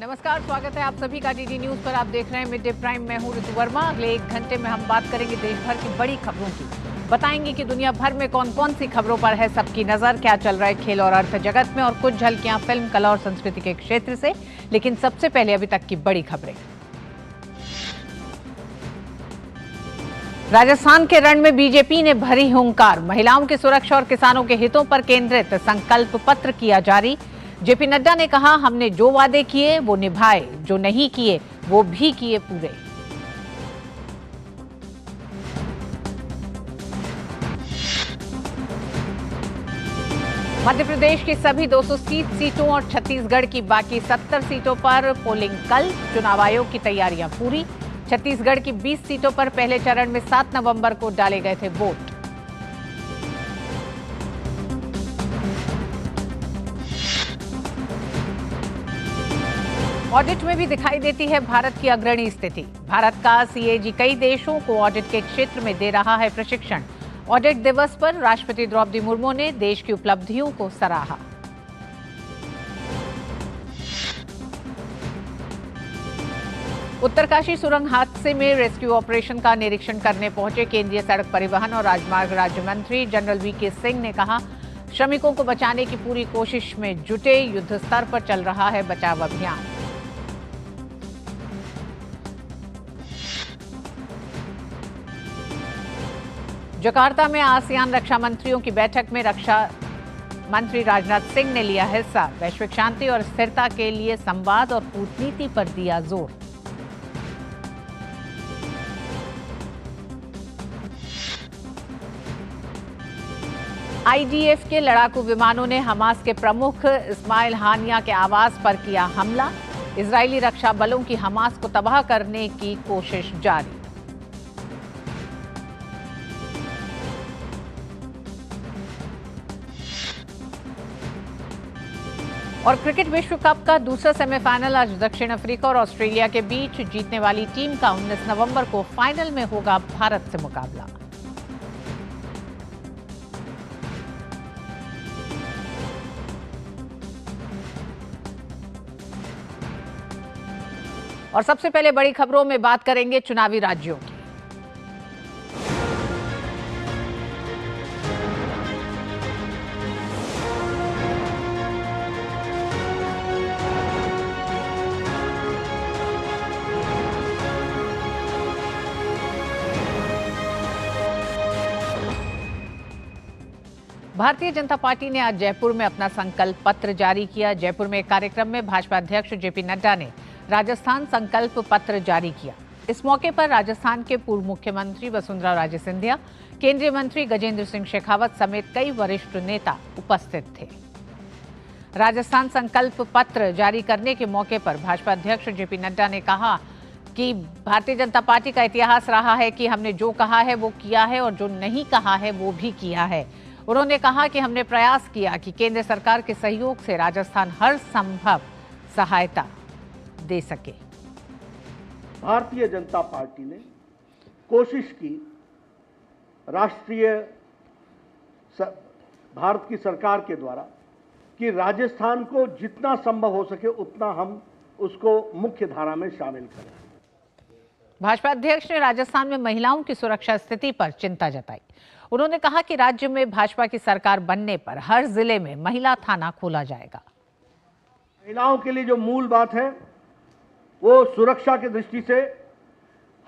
नमस्कार, स्वागत है आप सभी का डीडी न्यूज पर। आप देख रहे हैं मिड डे प्राइम। मैं हूं ऋतु वर्मा। अगले 1 घंटे में हम बात करेंगे देश भर की बड़ी खबरों की। बताएंगे कि दुनिया भर में कौन कौन सी खबरों पर है सबकी नजर, क्या चल रहा है खेल और अर्थ जगत में, और कुछ झलकियां फिल्म, कला और संस्कृति के क्षेत्र से। लेकिन सबसे पहले अभी तक की बड़ी खबरें। राजस्थान के रण में बीजेपी ने भरी हुंकार। महिलाओं की सुरक्षा और किसानों के हितों पर केंद्रित संकल्प पत्र किया जारी। जेपी नड्डा ने कहा, हमने जो वादे किए वो निभाए, जो नहीं किए वो भी किए पूरे। मध्य प्रदेश की सभी 230 सीटों और छत्तीसगढ़ की बाकी 70 सीटों पर पोलिंग कल। चुनाव आयोग की तैयारियां पूरी। छत्तीसगढ़ की 20 सीटों पर पहले चरण में 7 नवंबर को डाले गए थे वोट। ऑडिट में भी दिखाई देती है भारत की अग्रणी स्थिति। भारत का सीएजी कई देशों को ऑडिट के क्षेत्र में दे रहा है प्रशिक्षण। ऑडिट दिवस पर राष्ट्रपति द्रौपदी मुर्मू ने देश की उपलब्धियों को सराहा। उत्तरकाशी सुरंग हादसे में रेस्क्यू ऑपरेशन का निरीक्षण करने पहुंचे केंद्रीय सड़क परिवहन और राजमार्ग राज्य मंत्री जनरल वीके सिंह ने कहा, श्रमिकों को बचाने की पूरी कोशिश में जुटे, युद्ध स्तर पर चल रहा है बचाव अभियान। जकार्ता में आसियान रक्षा मंत्रियों की बैठक में रक्षा मंत्री राजनाथ सिंह ने लिया हिस्सा। वैश्विक शांति और स्थिरता के लिए संवाद और कूटनीति पर दिया जोर। आईडीएफ के लड़ाकू विमानों ने हमास के प्रमुख इस्माइल हानिया के आवास पर किया हमला। इजरायली रक्षा बलों की हमास को तबाह करने की कोशिश जारी। और क्रिकेट विश्व कप का दूसरा सेमीफाइनल आज दक्षिण अफ्रीका और ऑस्ट्रेलिया के बीच। जीतने वाली टीम का 19 नवंबर को फाइनल में होगा भारत से मुकाबला। और सबसे पहले बड़ी खबरों में बात करेंगे चुनावी राज्यों की। भारतीय जनता पार्टी ने आज जयपुर में अपना संकल्प पत्र जारी किया। जयपुर में एक कार्यक्रम में भाजपा अध्यक्ष जेपी नड्डा ने राजस्थान संकल्प पत्र जारी किया। इस मौके पर राजस्थान के पूर्व मुख्यमंत्री वसुंधरा राजे सिंधिया, केंद्रीय मंत्री गजेंद्र सिंह शेखावत समेत कई वरिष्ठ नेता उपस्थित थे। राजस्थान संकल्प पत्र जारी करने के मौके पर भाजपा अध्यक्ष जेपी नड्डा ने कहा कि भारतीय जनता पार्टी का इतिहास रहा है कि हमने जो कहा है वो किया है और जो नहीं कहा है वो भी किया है। उन्होंने कहा कि हमने प्रयास किया कि केंद्र सरकार के सहयोग से राजस्थान हर संभव सहायता दे सके। भारतीय जनता पार्टी ने कोशिश की भारत की सरकार के द्वारा कि राजस्थान को जितना संभव हो सके उतना हम उसको मुख्य धारा में शामिल करें। भाजपा अध्यक्ष ने राजस्थान में महिलाओं की सुरक्षा स्थिति पर चिंता जताई। उन्होंने कहा कि राज्य में भाजपा की सरकार बनने पर हर जिले में महिला थाना खोला जाएगा। महिलाओं के लिए जो मूल बात है वो सुरक्षा की दृष्टि से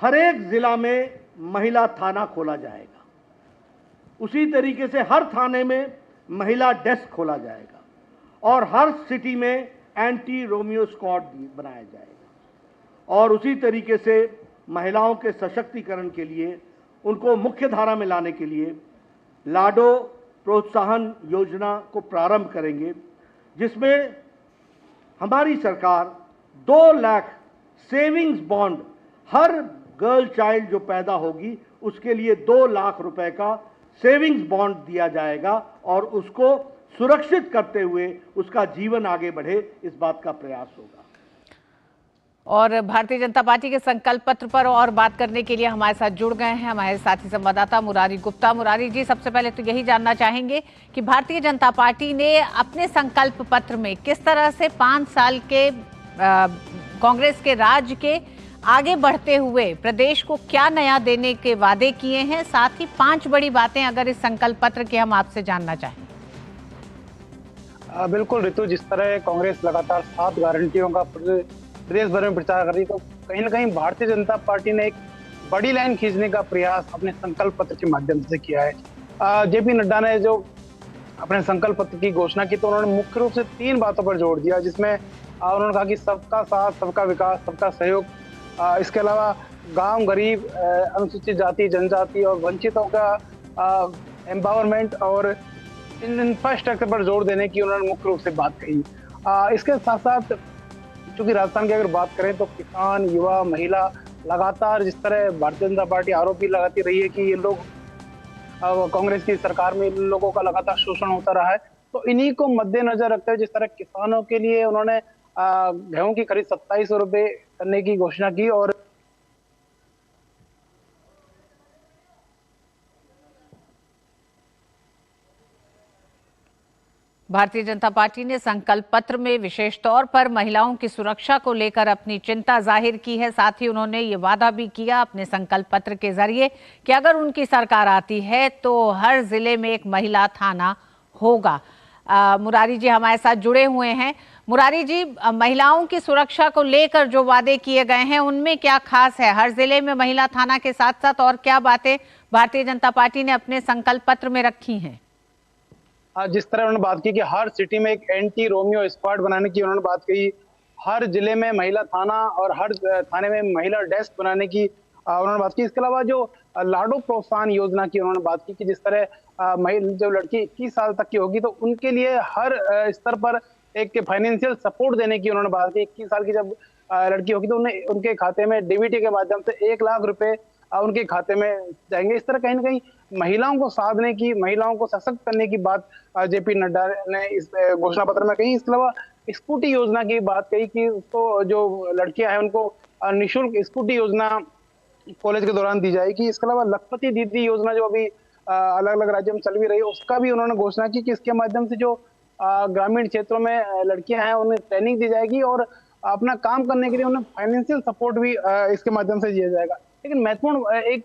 हर एक जिला में महिला थाना खोला जाएगा। उसी तरीके से हर थाने में महिला डेस्क खोला जाएगा और हर सिटी में एंटी रोमियो स्क्वाड बनाया जाएगा। और उसी तरीके से महिलाओं के सशक्तिकरण के लिए, उनको मुख्य धारा में लाने के लिए लाडो प्रोत्साहन योजना को प्रारंभ करेंगे, जिसमें हमारी सरकार 2 लाख सेविंग्स बॉन्ड हर गर्ल चाइल्ड जो पैदा होगी उसके लिए 2 लाख रुपए का सेविंग्स बॉन्ड दिया जाएगा और उसको सुरक्षित करते हुए उसका जीवन आगे बढ़े, इस बात का प्रयास होगा। और भारतीय जनता पार्टी के संकल्प पत्र पर और बात करने के लिए हमारे साथ जुड़ गए हैं हमारे साथी संवाददाता मुरारी गुप्ता। मुरारी जी, सबसे पहले तो यही जानना चाहेंगे कि भारतीय जनता पार्टी ने अपने संकल्प पत्र में किस तरह से 5 साल के कांग्रेस के राज के आगे बढ़ते हुए प्रदेश को क्या नया देने के वादे किए हैं, साथ ही 5 बड़ी बातें अगर इस संकल्प पत्र के हम आपसे जानना चाहें। बिल्कुल ऋतु, जिस तरह कांग्रेस लगातार 7 गारंटियों का प्रदेश भर में प्रचार कर रही है, तो कहीं ना कहीं भारतीय जनता पार्टी ने एक बड़ी लाइन खींचने का प्रयास अपने संकल्प पत्र के माध्यम से किया है। जेपी नड्डा ने जो अपने संकल्प पत्र की घोषणा की, तो उन्होंने मुख्य रूप से 3 बातों पर जोर दिया, जिसमें उन्होंने कहा कि सबका साथ, सबका विकास, सबका सहयोग। इसके अलावा गांव, गरीब, अनुसूचित जाति, जनजाति और वंचितों का एम्पावरमेंट और इंफ्रास्ट्रक्चर पर जोर देने की उन्होंने मुख्य रूप से बात कही। इसके साथ साथ चूंकि राजस्थान की अगर बात करें तो किसान, युवा, महिला लगातार जिस तरह भारतीय जनता पार्टी आरोप भी लगाती रही है कि ये लोग कांग्रेस की सरकार में इन लोगों का लगातार शोषण होता रहा है, तो इन्हीं को मद्देनजर रखते हुए जिस तरह किसानों के लिए उन्होंने गेहूं की खरीद 2700 रुपए करने की घोषणा की। और भारतीय जनता पार्टी ने संकल्प पत्र में विशेष तौर पर महिलाओं की सुरक्षा को लेकर अपनी चिंता जाहिर की है। साथ ही उन्होंने ये वादा भी किया अपने संकल्प पत्र के जरिए कि अगर उनकी सरकार आती है तो हर जिले में एक महिला थाना होगा। मुरारी जी हमारे साथ जुड़े हुए हैं। मुरारी जी, महिलाओं की सुरक्षा को लेकर जो वादे किए गए हैं उनमें क्या खास है? हर जिले में महिला थाना के साथ साथ और क्या बातें भारतीय जनता पार्टी ने अपने संकल्प पत्र में रखी हैं? जिस तरह उन्होंने बात की कि हर सिटी में एक एंटी रोमियो स्क्वाड बनाने की उन्होंने बात कही, हर जिले में महिला थाना और हर थाने में महिला डेस्क बनाने की उन्होंने बात की। इसके अलावा जो लाडो प्रोत्साहन योजना की उन्होंने बात की कि जिस तरह जो लड़की 21 साल तक की होगी तो उनके लिए हर स्तर पर एक फाइनेंशियल सपोर्ट देने की उन्होंने बात की। 21 साल की जब लड़की होगी तो उन्हें उनके खाते में डीबीटी के माध्यम से 1 लाख रुपए उनके खाते में जाएंगे। इस तरह कहीं ना कहीं महिलाओं को साधने की, महिलाओं को सशक्त करने की बात जेपी नड्डा ने इस घोषणा पत्र में कही। इसके अलावा स्कूटी योजना की बात कही कि उसको जो लड़कियां हैं उनको निःशुल्क स्कूटी योजना कॉलेज के दौरान दी जाएगी। इसके अलावा लखपति दीदी योजना जो अभी अलग अलग राज्यों में चल भी रही है, उसका भी उन्होंने घोषणा की कि इसके माध्यम से जो ग्रामीण क्षेत्रों में लड़कियां हैं उन्हें ट्रेनिंग दी जाएगी और अपना काम करने के लिए उन्हें फाइनेंशियल सपोर्ट भी इसके माध्यम से दिया जाएगा। लेकिन महत्वपूर्ण एक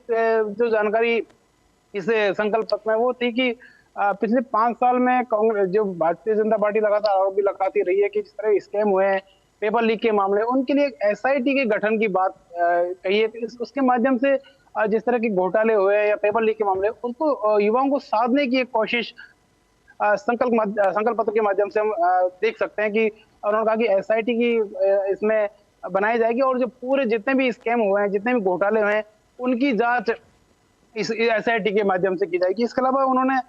जो जानकारी इस संकल्प पत्र में वो थी कि पिछले 5 साल में कांग्रेस, जो भारतीय जनता पार्टी लगातार आरोप भी लगाती रही है कि जिस तरह स्कैम हुए हैं, पेपर लीक के मामले, उनके लिए एक एसआईटी के गठन की बात कही है। उसके माध्यम से जिस तरह के घोटाले हुए या पेपर लीक के मामले, उनको युवाओं को साधने की एक कोशिश संकल्प पत्र के माध्यम से हम देख सकते हैं कि उन्होंने कहा कि एसआईटी की इसमें बनाई जाएगी और जो पूरे जितने भी स्कैम हुए हैं, जितने भी घोटाले हुए हैं, उनकी जांच इस एसआईटी के माध्यम से की जाएगी। इसके अलावा उन्होंने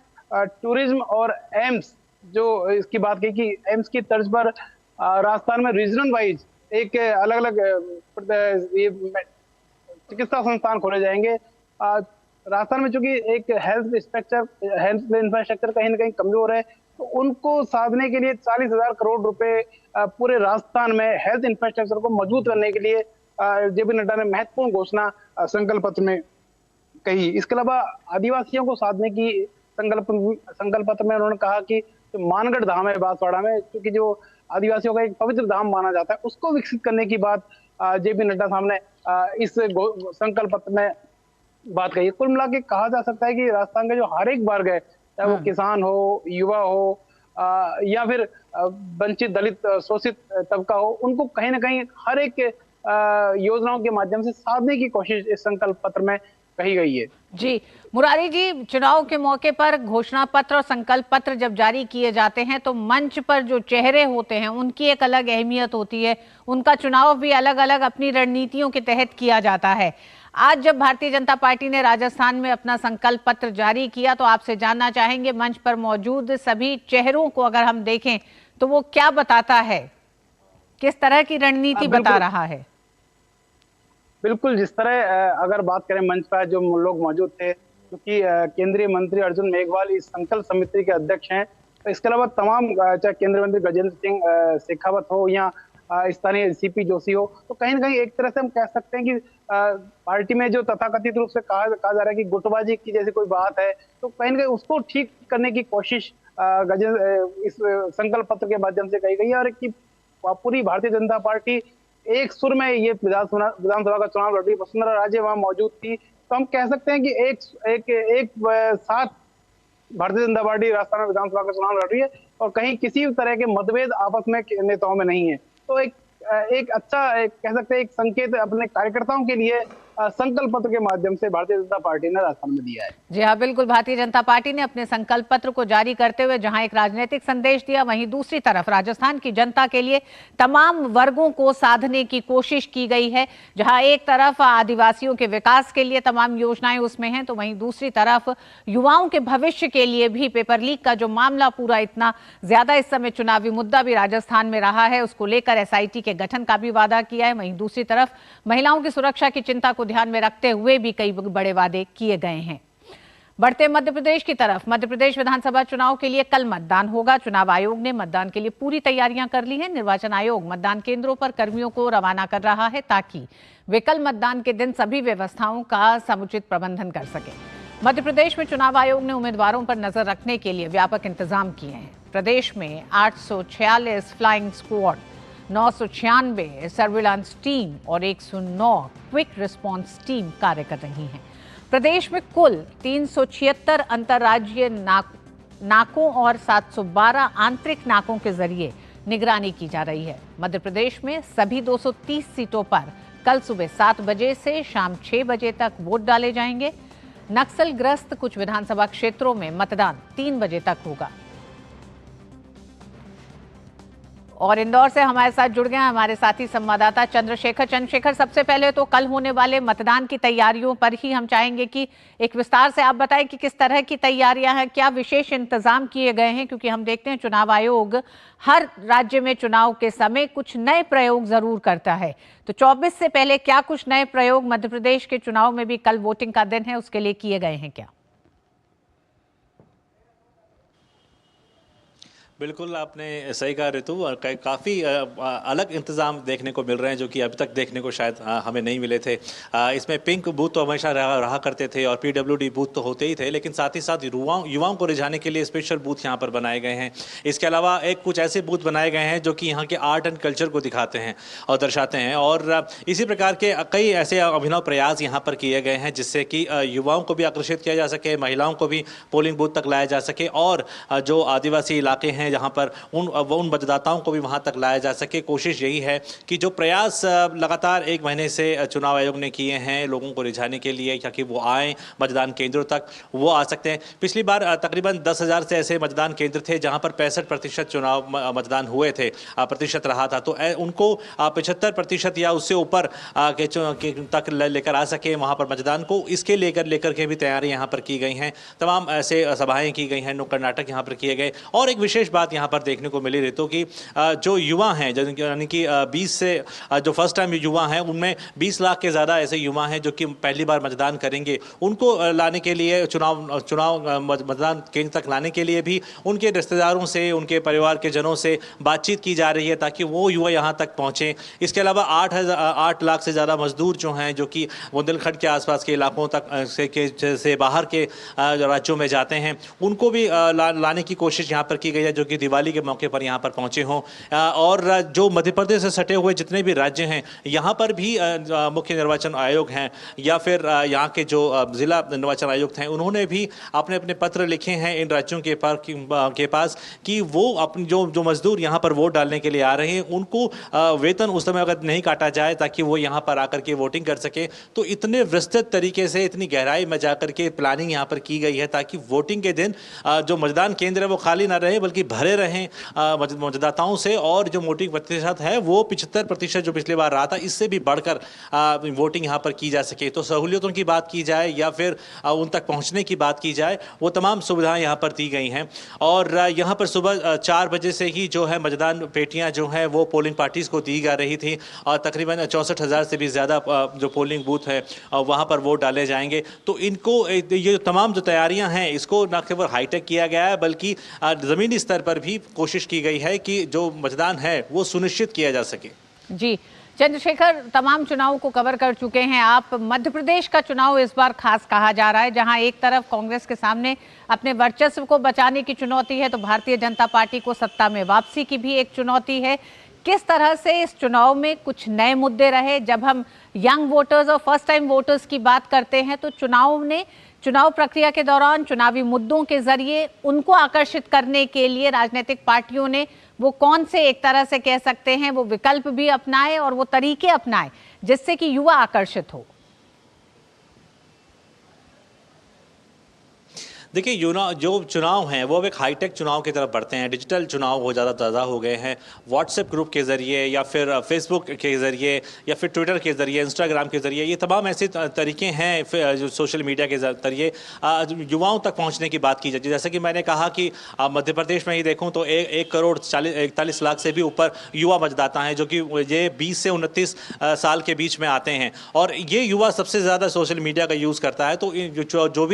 टूरिज्म और एम्स जो इसकी बात की कि एम्स की तर्ज पर राजस्थान में रीजनल वाइज एक अलग अलग चिकित्सा संस्थान खोले जाएंगे। राजस्थान में चूंकि एक हेल्थ इंफ्रास्ट्रक्चर कहीं ना कहीं कमजोर है, तो उनको साधने के लिए 40,000 करोड़ रुपए पूरे राजस्थान में हेल्थ इंफ्रास्ट्रक्चर को मजबूत करने के लिए जेपी नड्डा ने महत्वपूर्ण घोषणा संकल्प पत्र में कही। इसके अलावा आदिवासियों को साधने की संकल्प पत्र में उन्होंने कहा कि जो मानगढ़ धाम है बांसवाड़ा में, क्योंकि जो आदिवासियों का एक पवित्र धाम माना जाता है, उसको विकसित करने की बात जेपी नड्डा सामने इस संकल्प पत्र में बात कही। कुल मिला के कहा जा सकता है कि राजस्थान का जो हर एक वर्ग है, चाहे वो किसान हो, युवा हो या फिर वंचित, दलित, शोषित तबका हो, उनको कहीं ना कहीं हर एक योजनाओं के माध्यम से साधने की कोशिश इस संकल्प पत्र में कही गई है। जी मुरारी जी, चुनाव के मौके पर घोषणा पत्र और संकल्प पत्र जब जारी किए जाते हैं तो मंच पर जो चेहरे होते हैं उनकी एक अलग अहमियत होती है, उनका चुनाव भी अलग अलग अपनी रणनीतियों के तहत किया जाता है। आज जब भारतीय जनता पार्टी ने राजस्थान में अपना संकल्प पत्र जारी किया तो आपसे जानना चाहेंगे, मंच पर मौजूद सभी चेहरों को अगर हम देखें तो वो क्या बताता है, किस तरह की रणनीति बता रहा है? बिल्कुल, जिस तरह अगर बात करें मंच पर जो लोग मौजूद थे, क्योंकि केंद्रीय मंत्री अर्जुन मेघवाल इस संकल्प समिति के अध्यक्ष हैं, तो इसके अलावा तमाम चाहे केंद्रीय मंत्री गजेंद्र सिंह शेखावत हो या स्थानीय सीपी जोशी हो, तो कहीं ना कहीं एक तरह से हम कह सकते हैं कि पार्टी में जो तथाकथित रूप से कहा जा रहा है कि गुटबाजी की जैसी कोई बात है, तो कहीं ना कहीं उसको ठीक करने की कोशिश इस संकल्प पत्र के माध्यम से कही गई है। और कि पूरी भारतीय जनता पार्टी एक सुर में ये विधानसभा का चुनाव लड़ रही। वसुंधरा राजे वहां मौजूद थी, तो हम कह सकते हैं कि एक साथ भारतीय जनता पार्टी राजस्थान में विधानसभा का चुनाव लड़ रही है और कहीं किसी तरह के मतभेद आपस में नेताओं में नहीं है। तो एक अच्छा कह सकते हैं एक संकेत अपने कार्यकर्ताओं के लिए संकल्प पत्र के माध्यम से भारतीय जनता पार्टी ने राजस्थान में दिया है। जी हाँ, बिल्कुल। भारतीय जनता पार्टी ने अपने संकल्प पत्र को जारी करते हुए जहां एक राजनीतिक संदेश दिया, वहीं दूसरी तरफ राजस्थान की जनता के लिए तमाम वर्गों को साधने की कोशिश की गई है। जहां एक तरफ आदिवासियों के विकास के लिए तमाम योजनाएं उसमें हैं, तो वहीं दूसरी तरफ युवाओं के भविष्य के लिए भी पेपर लीक का जो मामला पूरा इतना ज्यादा इस समय चुनावी मुद्दा भी राजस्थान में रहा है, उसको लेकर SIT के गठन का भी वादा किया है। वहीं दूसरी तरफ महिलाओं की सुरक्षा की चिंता को ध्यान में रखते हुए भी कई बड़े वादे किए गए हैं। बढ़ते मध्य प्रदेश की तरफ, मध्य प्रदेश विधानसभा चुनाव के लिए कल मतदान होगा। चुनाव आयोग ने मतदान के लिए पूरी तैयारियां कर ली हैं। निर्वाचन आयोग मतदान केंद्रों पर कर्मियों को रवाना कर रहा है ताकि वे कल मतदान के दिन सभी व्यवस्थाओं का समुचित प्रबंधन कर सके। मध्य प्रदेश में चुनाव आयोग ने उम्मीदवारों पर नजर रखने के लिए व्यापक इंतजाम किए हैं। प्रदेश में 846 फ्लाइंग स्क्वाड, 996 सर्विलांस टीम और 109 क्विक रिस्पांस टीम कार्य कर रही हैं। प्रदेश में कुल 376 अंतर्राज्यीय नाकों और 712 आंतरिक नाकों के जरिए निगरानी की जा रही है। मध्य प्रदेश में सभी 230 सीटों पर कल सुबह 7 बजे से शाम 6 बजे तक वोट डाले जाएंगे। नक्सलग्रस्त कुछ विधानसभा क्षेत्रों में मतदान 3 बजे तक होगा। और इंदौर से हमारे साथ जुड़ गए हमारे साथी संवाददाता चंद्रशेखर। सबसे पहले तो कल होने वाले मतदान की तैयारियों पर ही हम चाहेंगे कि एक विस्तार से आप बताएं कि किस तरह की तैयारियां हैं, क्या विशेष इंतजाम किए गए हैं, क्योंकि हम देखते हैं चुनाव आयोग हर राज्य में चुनाव के समय कुछ नए प्रयोग जरूर करता है। तो 24 से पहले क्या कुछ नए प्रयोग मध्य प्रदेश के चुनाव में भी कल वोटिंग का दिन है उसके लिए किए गए हैं क्या? बिल्कुल, आपने सही कहा ऋतु। और काफ़ी अलग इंतज़ाम देखने को मिल रहे हैं जो कि अभी तक देखने को शायद हमें नहीं मिले थे। इसमें पिंक बूथ तो हमेशा रहा करते थे और PWD बूथ तो होते ही थे, लेकिन साथ ही साथ युवाओं को रिझाने के लिए स्पेशल बूथ यहाँ पर बनाए गए हैं। इसके अलावा कुछ ऐसे बूथ बनाए गए हैं जो कि यहाँ के आर्ट एंड कल्चर को दिखाते हैं और दर्शाते हैं। और इसी प्रकार के कई ऐसे अभिनव प्रयास यहाँ पर किए गए हैं जिससे कि युवाओं को भी आकर्षित किया जा सके, महिलाओं को भी पोलिंग बूथ तक लाया जा सके और जो आदिवासी इलाके हैं जहां पर उन मतदाताओं को भी वहां तक लाया जा सके। कोशिश यही है कि जो प्रयास लगातार 1 महीने से चुनाव आयोग ने किए हैं लोगों को रिझाने के लिए ताकि वो आए मतदान केंद्रों तक, वो आ सकते हैं। पिछली बार तकरीबन 10,000 से ऐसे मतदान केंद्र थे जहां पर 65% चुनाव मतदान हुए थे, प्रतिशत रहा था। तो उनको 75% या उससे ऊपर तक लेकर आ सके वहां पर मतदान को, इसके लेकर के भी तैयारी यहाँ पर की गई हैं। तमाम ऐसे सभाएं की गई हैं, नुक्कड़ नाटक यहाँ पर किए गए। और एक विशेष बात यहाँ पर देखने को मिली ऋतु की, जो युवा हैं यानी कि 20 से जो फर्स्ट टाइम युवा हैं उनमें 20 लाख के ज़्यादा ऐसे युवा हैं जो कि पहली बार मतदान करेंगे। उनको लाने के लिए चुनाव मतदान केंद्र तक लाने के लिए भी उनके रिश्तेदारों से, उनके परिवार के जनों से बातचीत की जा रही है ताकि वो युवा यहाँ तक पहुँचें। इसके अलावा 8 लाख से ज़्यादा मजदूर जो हैं जो कि बुंदेलखंड के आसपास के इलाकों तक से बाहर के राज्यों में जाते हैं, उनको भी लाने की कोशिश यहाँ पर की गई है जो कि दिवाली के मौके पर यहाँ पर पहुँचे हों। और जो मध्य प्रदेश से सटे हुए जितने भी राज्य हैं यहाँ पर भी मुख्य निर्वाचन आयोग हैं या फिर यहाँ के जो जिला निर्वाचन आयुक्त हैं उन्होंने भी अपने अपने पत्र लिखे हैं इन राज्यों के पास कि वो अपने जो मजदूर यहाँ पर वोट डालने के लिए आ रहे हैं उनको वेतन उस समय अगर नहीं काटा जाए ताकि वो यहाँ पर आकर के वोटिंग कर सके। तो इतने विस्तृत तरीके से, इतनी गहराई में जाकर के प्लानिंग यहाँ पर की गई है ताकि वोटिंग के दिन जो मतदान केंद्र है वो खाली ना रहे बल्कि भरे रहें मतदाताओं से। और जो वोटिंग प्रतिशत है वो 75% जो पिछली बार रहा था इससे भी बढ़कर वोटिंग यहाँ पर की जा सके। तो सहूलियतों की बात की जाए या फिर उन तक पहुँचने की बात की जाए, वो तमाम सुविधाएं यहाँ पर दी गई हैं। और यहाँ पर सुबह 4 बजे से ही जो है मतदान पेटियाँ जो हैं वो पोलिंग पार्टीज़ को दी जा रही थी और तकरीबन 64,000 से भी ज़्यादा जो पोलिंग बूथ है वहाँ पर वोट डाले जाएंगे। तो इनको ये तमाम जो तैयारियाँ हैं इसको न केवल हाईटेक किया गया है बल्कि ज़मीनी स्तर पर भी कोशिश की गई है कि जो मतदान है वो सुनिश्चित किया जा सके। जी चंद्रशेखर, तमाम चुनाव को कवर कर चुके हैं आप। मध्य प्रदेश का चुनाव इस बार खास कहा जा रहा है, जहां एक तरफ कांग्रेस के सामने अपने वर्चस्व को बचाने की चुनौती है तो भारतीय जनता पार्टी को सत्ता में वापसी की भी एक चुनौती है। किस तरह से इस चुनाव में कुछ नए मुद्दे रहे। जब हम यंग वोटर्स और फर्स्ट टाइम वोटर्स की बात करते हैं तो चुनाव प्रक्रिया के दौरान चुनावी मुद्दों के जरिए उनको आकर्षित करने के लिए राजनीतिक पार्टियों ने वो कौन से, एक तरह से कह सकते हैं, वो विकल्प भी अपनाए और वो तरीके अपनाए जिससे कि युवा आकर्षित हो। देखिए, जो चुनाव हैं वो अब एक हाईटेक चुनाव की तरफ बढ़ते हैं। डिजिटल चुनाव हो ज़्यादा हो गए हैं। व्हाट्सएप ग्रुप के ज़रिए या फिर फेसबुक के ज़रिए या फिर ट्विटर के ज़रिए, इंस्टाग्राम के ज़रिए, ये तमाम ऐसे तरीके हैं जो सोशल मीडिया के ज़रिए युवाओं तक पहुंचने की बात की जाती है। जैसे कि मैंने कहा कि मध्य प्रदेश में ही देखूँ तो 1,41 लाख से भी ऊपर युवा मतदाता हैं, जो कि ये 20 से 29 साल के बीच में आते हैं, और ये युवा सबसे ज़्यादा सोशल मीडिया का यूज़ करता है। तो जो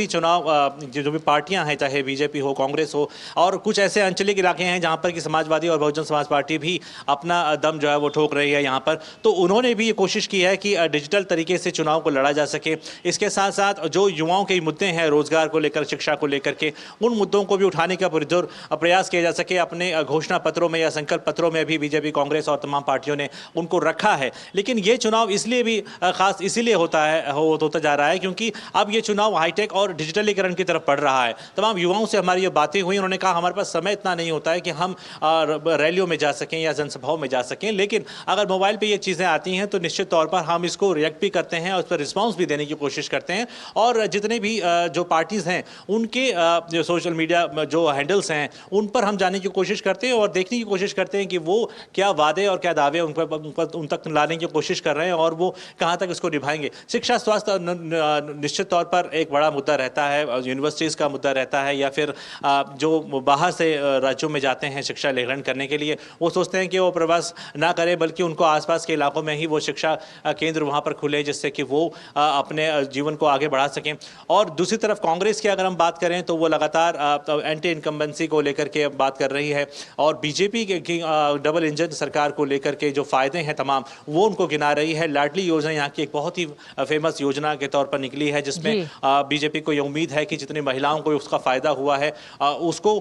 भी पार्टियां हैं, चाहे बीजेपी हो, कांग्रेस हो, और कुछ ऐसे आंचलिक इलाके हैं जहां पर कि समाजवादी और बहुजन समाज पार्टी भी अपना दम जो है वो ठोक रही है यहां पर, तो उन्होंने भी ये कोशिश की है कि डिजिटल तरीके से चुनाव को लड़ा जा सके। इसके साथ साथ जो युवाओं के मुद्दे हैं, रोजगार को लेकर, शिक्षा को लेकर के, उन मुद्दों को भी उठाने का पुरजोर प्रयास किया जा सके। अपने घोषणा पत्रों में या संकल्प पत्रों में भी बीजेपी, कांग्रेस और तमाम पार्टियों ने उनको रखा है। लेकिन ये चुनाव इसलिए भी खास इसीलिए होता जा रहा है क्योंकि अब ये चुनाव हाईटेक और डिजिटलीकरण की तरफ बढ़ रहा है। तमाम युवाओं से हमारी ये बातें हुई, उन्होंने कहा हमारे पास समय इतना नहीं होता है कि हम रैलियों में जा सकें या जनसभाओं में जा सकें, लेकिन अगर मोबाइल पे ये चीज़ें आती हैं तो निश्चित तौर पर हम इसको रिएक्ट भी करते हैं और उस पर रिस्पॉन्स भी देने की कोशिश करते हैं। और जितने भी जो पार्टीज़ हैं उनके जो सोशल मीडिया जो हैंडल्स हैं उन पर हम जाने की कोशिश करते हैं और देखने की कोशिश करते हैं कि वो क्या वादे और क्या दावे उन तक लाने की कोशिश कर रहे हैं और वो कहाँ तक इसको निभाएंगे। शिक्षा, स्वास्थ्य निश्चित तौर पर एक बड़ा मुद्दा रहता है, यूनिवर्सिटीज़ का मुद्दा रहता है, या फिर जो बाहर से राज्यों में जाते हैं शिक्षा ग्रहण करने के लिए, वो सोचते हैं कि वो प्रवास ना करें बल्कि उनको आसपास के इलाकों में ही वो शिक्षा केंद्र वहाँ पर खुले जिससे कि वो अपने जीवन को आगे बढ़ा सकें। और दूसरी तरफ कांग्रेस की अगर हम बात करें तो वो लगातार एंटी इनकम्बेंसी को लेकर के बात कर रही है और बीजेपी की डबल इंजन सरकार को लेकर के जो फायदे हैं तमाम वो उनको गिना रही है। लाडली योजना यहाँ की एक बहुत ही फेमस योजना के तौर पर निकली है जिसमें बीजेपी को ये उम्मीद है कि जितनी महिलाओं को उसका फायदा हुआ है उसको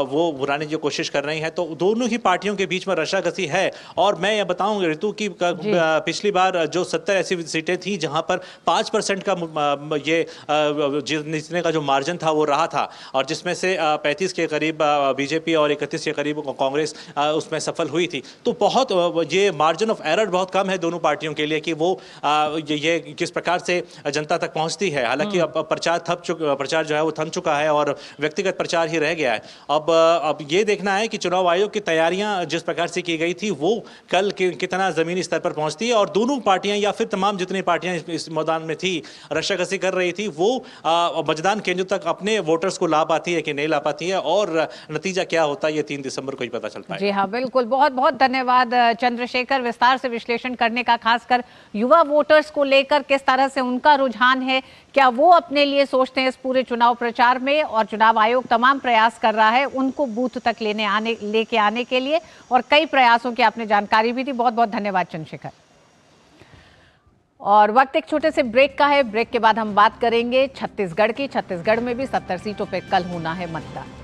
वो बुराने की कोशिश कर रही है। तो दोनों ही पार्टियों के बीच में रशाकसी है। और मैं ये बताऊं ऋतु की पिछली बार जो 70 ऐसी सीटें थी जहां पर 5% का ये जीतने का जो मार्जिन था वो रहा था और जिसमें से 35 के करीब बीजेपी और 31 के करीब कांग्रेस उसमें सफल हुई थी। तो बहुत ये मार्जिन ऑफ एरर बहुत कम है दोनों पार्टियों के लिए कि वो ये किस प्रकार से जनता तक पहुंचती है। हालांकि अब प्रचार जो है वो थम चुका है और व्यक्तिगत प्रचार ही रह गया है। अब ये देखना है कि चुनाव आयोग की तैयारियां जिस प्रकार से की गई थी वो कल कितना जमीनी स्तर पर पहुंचती है और दोनों पार्टियां या फिर तमाम जितनी पार्टियां इस मैदान में थी रशाकसी कर रही थी वो मतदान केंद्र तक अपने वोटर्स को ला पाती है कि नहीं ला पाती है और नतीजा क्या होता है ये 3 दिसंबर को ही पता चलता है। जी हाँ, बिल्कुल। बहुत बहुत धन्यवाद चंद्रशेखर, विस्तार से विश्लेषण करने का, खासकर युवा वोटर्स को लेकर किस तरह से उनका रुझान है, क्या वो अपने लिए सोचते हैं इस पूरे चुनाव प्रचार में, और चुनाव आयोग तमाम प्रयास कर रहा है उनको बूथ तक लेके आने के लिए, और कई प्रयासों की आपने जानकारी भी दी। बहुत बहुत धन्यवाद चंद्रशेखर। और वक्त एक छोटे से ब्रेक का है। ब्रेक के बाद हम बात करेंगे छत्तीसगढ़ की। छत्तीसगढ़ में भी 70 सीटों पे कल होना है मतदान।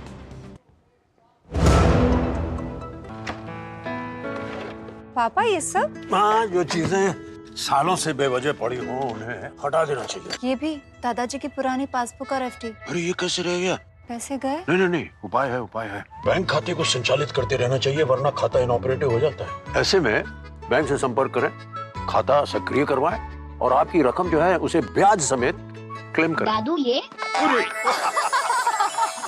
पापा ये सब? हाँ, जो चीजें सालों से बेवजह पड़ी हो उन्हें हटा देना चाहिए। ये भी दादाजी की पुरानी पासबुक और एफडी। अरे ये कैसे रह गया? पैसे गए? नहीं, उपाय है। बैंक खाते को संचालित करते रहना चाहिए वरना खाता इनऑपरेटिव हो जाता है। ऐसे में बैंक से संपर्क करें, खाता सक्रिय करवाएं और आपकी रकम जो है उसे ब्याज समेत क्लेम करें। दादू ये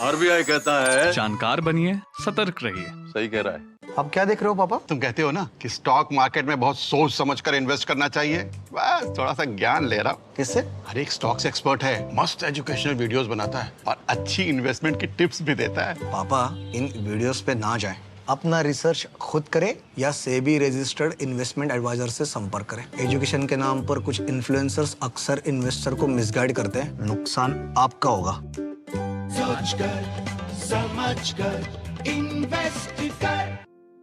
आरबीआई कहता है जानकार बनिए, सतर्क रहिए। सही कह रहा है। अब क्या देख रहे हो पापा? तुम कहते हो ना कि स्टॉक मार्केट में बहुत सोच समझकर इन्वेस्ट करना चाहिए, बस थोड़ा सा ज्ञान ले रहा हूँ। किससे? हर एक स्टॉक्स एक्सपर्ट है, मस्त एजुकेशनल वीडियोस बनाता है और अच्छी इन्वेस्टमेंट की टिप्स भी देता है। पापा इन वीडियोस पे ना जाएं, अपना रिसर्च खुद करें या सेबी रजिस्टर्ड इन्वेस्टमेंट एडवाइजर से संपर्क करें। एजुकेशन के नाम पर कुछ इन्फ्लुएंसर्स अक्सर इन्वेस्टर को मिसगाइड करते हैं, नुकसान आपका होगा।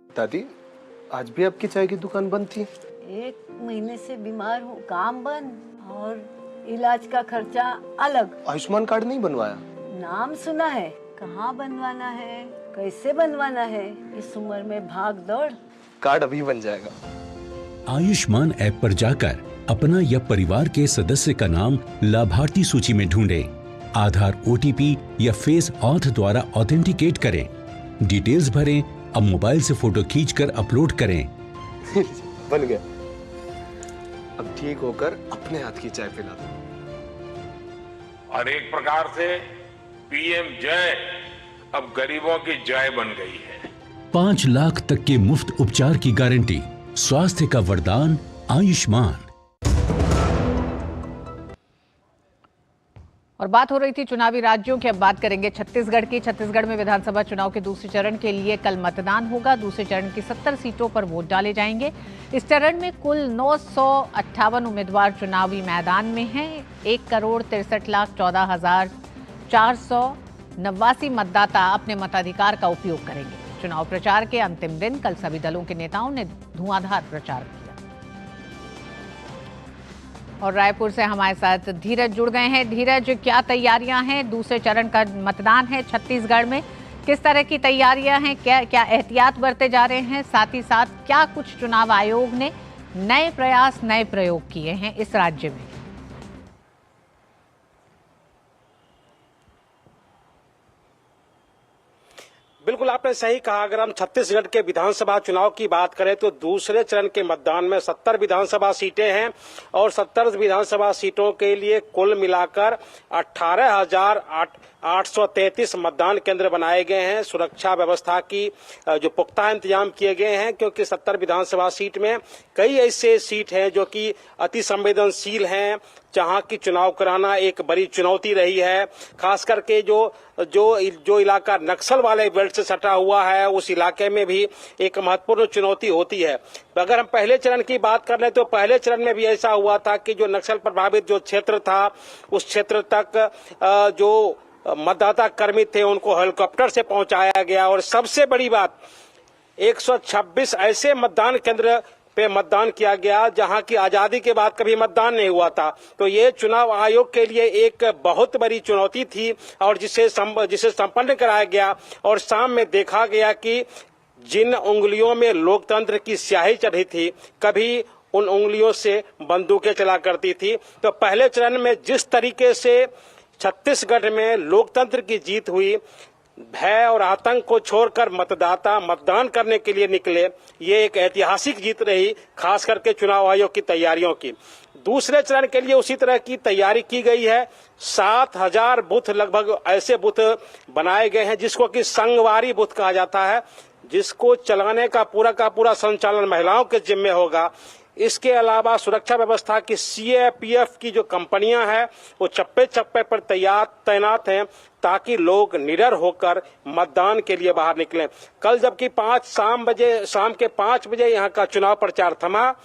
दादी, आज भी आपकी चाय की दुकान बंद थी? 1 महीने से बीमार हूँ, काम बंद और इलाज का खर्चा अलग। आयुष्मान कार्ड नहीं बनवाया? नाम सुना है, कहाँ बनवाना है, कैसे बनवाना है, इस उम्र में भाग दौड़। कार्ड अभी बन जाएगा। आयुष्मान ऐप पर जाकर अपना या परिवार के सदस्य का नाम लाभार्थी सूची में ढूंढें, आधार, OTP या फेस ऑथ द्वारा ऑथेंटिकेट करें, डिटेल्स भरें, अब मोबाइल से फोटो खींचकर अपलोड करें। बन गया। अब ठीक होकर अपने हाथ की चाय पिला दो। और एक प्रकार से PM जय अब गरीबों की जय बन गई है। 5 लाख तक के मुफ्त उपचार की गारंटी, स्वास्थ्य का वरदान आयुष्मान। और बात हो रही थी चुनावी राज्यों की, अब बात करेंगे छत्तीसगढ़ की। छत्तीसगढ़ में विधानसभा चुनाव के दूसरे चरण के लिए कल मतदान होगा। दूसरे चरण की 70 सीटों पर वोट डाले जाएंगे। इस चरण में कुल 958 उम्मीदवार चुनावी मैदान में हैं। 1,63,14,489 मतदाता अपने मताधिकार का उपयोग करेंगे। चुनाव प्रचार के अंतिम दिन कल सभी दलों के नेताओं ने धुआंधार प्रचार किया। और रायपुर से हमारे साथ धीरज जुड़ गए हैं। धीरज, क्या तैयारियां हैं? दूसरे चरण का मतदान है छत्तीसगढ़ में, किस तरह की तैयारियां हैं? क्या एहतियात बरते जा रहे हैं? साथ ही साथ क्या कुछ चुनाव आयोग ने नए प्रयास, नए प्रयोग किए हैं इस राज्य में? बिल्कुल आपने सही कहा। अगर हम छत्तीसगढ़ के विधानसभा चुनाव की बात करें तो दूसरे चरण के मतदान में 70 विधानसभा सीटें हैं और 70 विधानसभा सीटों के लिए कुल मिलाकर 18,833 मतदान केंद्र बनाए गए हैं। सुरक्षा व्यवस्था की जो पुख्ता इंतजाम किए गए हैं, क्योंकि 70 विधानसभा सीट में कई ऐसे सीट हैं जो कि अति संवेदनशील हैं, जहां की चुनाव कराना एक बड़ी चुनौती रही है। खास करके जो इलाका नक्सल वाले बेल्ट से सटा हुआ है, उस इलाके में भी एक महत्वपूर्ण चुनौती होती है। अगर हम पहले चरण की बात कर लें तो पहले चरण में भी ऐसा हुआ था कि जो नक्सल प्रभावित जो क्षेत्र था, उस क्षेत्र तक जो मतदाता कर्मी थे उनको हेलीकॉप्टर से पहुंचाया गया। और सबसे बड़ी बात, 126 ऐसे मतदान केंद्र पे मतदान किया गया जहां की आजादी के बाद कभी मतदान नहीं हुआ था। तो ये चुनाव आयोग के लिए एक बहुत बड़ी चुनौती थी और जिसे संपन्न कराया गया। और शाम में देखा गया कि जिन उंगलियों में लोकतंत्र की स्याही चढ़ी थी, कभी उन उंगलियों से बंदूकें चला करती थी। तो पहले चरण में जिस तरीके से छत्तीसगढ़ में लोकतंत्र की जीत हुई, भय और आतंक को छोड़कर मतदाता मतदान करने के लिए निकले, ये एक ऐतिहासिक जीत रही, खास करके चुनाव आयोग की तैयारियों की। दूसरे चरण के लिए उसी तरह की तैयारी की गई है। 7,000 बूथ लगभग ऐसे बूथ बनाए गए हैं जिसको कि संगवारी बूथ कहा जाता है, जिसको चलाने का पूरा संचालन महिलाओं के जिम्मे होगा। इसके अलावा सुरक्षा व्यवस्था की CAPF की जो कंपनियां हैं वो चप्पे चप्पे पर तैनात हैं ताकि लोग निडर होकर मतदान के लिए बाहर निकलें। कल जबकि शाम के 5 बजे यहाँ का चुनाव प्रचार थमा,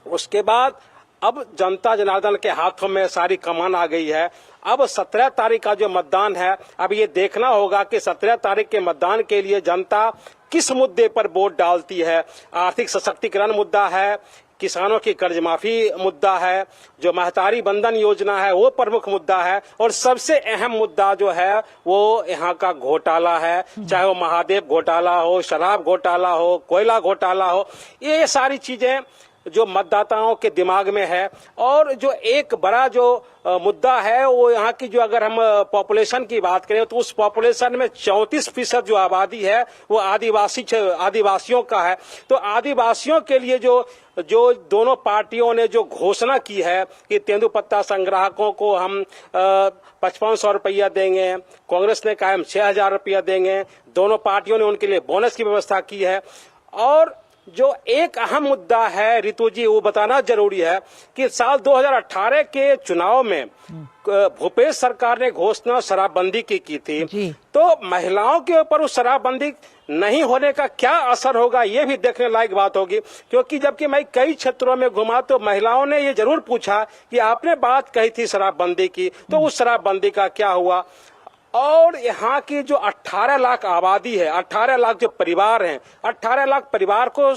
उसके बाद अब जनता जनार्दन के हाथों में सारी कमान आ गई है। अब 17 तारीख का जो मतदान है, अब ये देखना होगा कि 17 तारीख के मतदान के लिए जनता किस मुद्दे पर वोट डालती है। आर्थिक सशक्तिकरण मुद्दा है, किसानों की कर्ज माफी मुद्दा है, जो महतारी बंधन योजना है वो प्रमुख मुद्दा है, और सबसे अहम मुद्दा जो है वो यहाँ का घोटाला है। चाहे वो महादेव घोटाला हो, शराब घोटाला हो, कोयला घोटाला हो, ये सारी चीजें जो मतदाताओं के दिमाग में है। और जो एक बड़ा जो मुद्दा है वो यहाँ की, जो अगर हम पॉपुलेशन की बात करें तो उस पॉपुलेशन में 34% जो आबादी है वो आदिवासियों का है। तो आदिवासियों के लिए जो दोनों पार्टियों ने जो घोषणा की है कि तेंदुपत्ता संग्राहकों को हम 5500 रुपया देंगे, कांग्रेस ने कहा हम 6000 रुपया देंगे, दोनों पार्टियों ने उनके लिए बोनस की व्यवस्था की है। और जो एक अहम मुद्दा है ऋतु जी, वो बताना जरूरी है कि साल 2018 के चुनाव में भूपेश सरकार ने घोषणा शराबबंदी की थी। तो महिलाओं के ऊपर उस शराबबंदी नहीं होने का क्या असर होगा, ये भी देखने लायक बात होगी। क्योंकि जबकि मैं कई क्षेत्रों में घुमा तो महिलाओं ने ये जरूर पूछा कि आपने बात कही थी शराबबंदी की, तो उस शराबबंदी का क्या हुआ। और यहाँ की जो 18 लाख आबादी है, 18 लाख जो परिवार हैं, 18 लाख परिवार को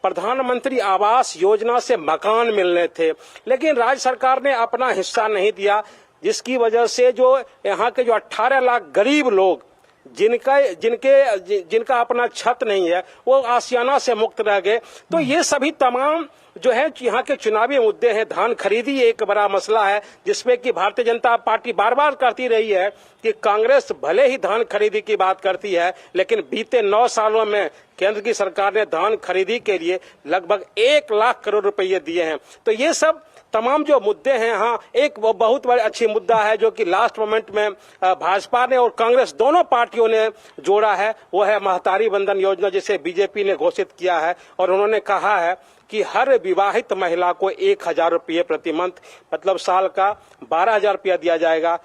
प्रधानमंत्री आवास योजना से मकान मिलने थे, लेकिन राज्य सरकार ने अपना हिस्सा नहीं दिया, जिसकी वजह से जो यहाँ के जो 18 लाख गरीब लोग जिनका अपना छत नहीं है वो आशियाना से मुक्त रह गए। तो ये सभी तमाम जो है यहाँ के चुनावी मुद्दे हैं। धान खरीदी एक बड़ा मसला है जिसमें कि भारतीय जनता पार्टी बार बार कहती रही है कि कांग्रेस भले ही धान खरीदी की बात करती है, लेकिन बीते 9 सालों में केंद्र की सरकार ने धान खरीदी के लिए लगभग 1 लाख करोड़ रुपए दिए हैं। तो ये सब तमाम जो मुद्दे हैं, हाँ एक वो बहुत बड़ी अच्छी मुद्दा है जो कि लास्ट मोमेंट में भाजपा ने और कांग्रेस दोनों पार्टियों ने जोड़ा है, वो है महतारी बंधन योजना, जिसे बीजेपी ने घोषित किया है। और उन्होंने कहा है कि हर विवाहित महिला को 1,000 रुपये प्रति मंथ, मतलब साल का 12,000 रुपया दिया जाएगा।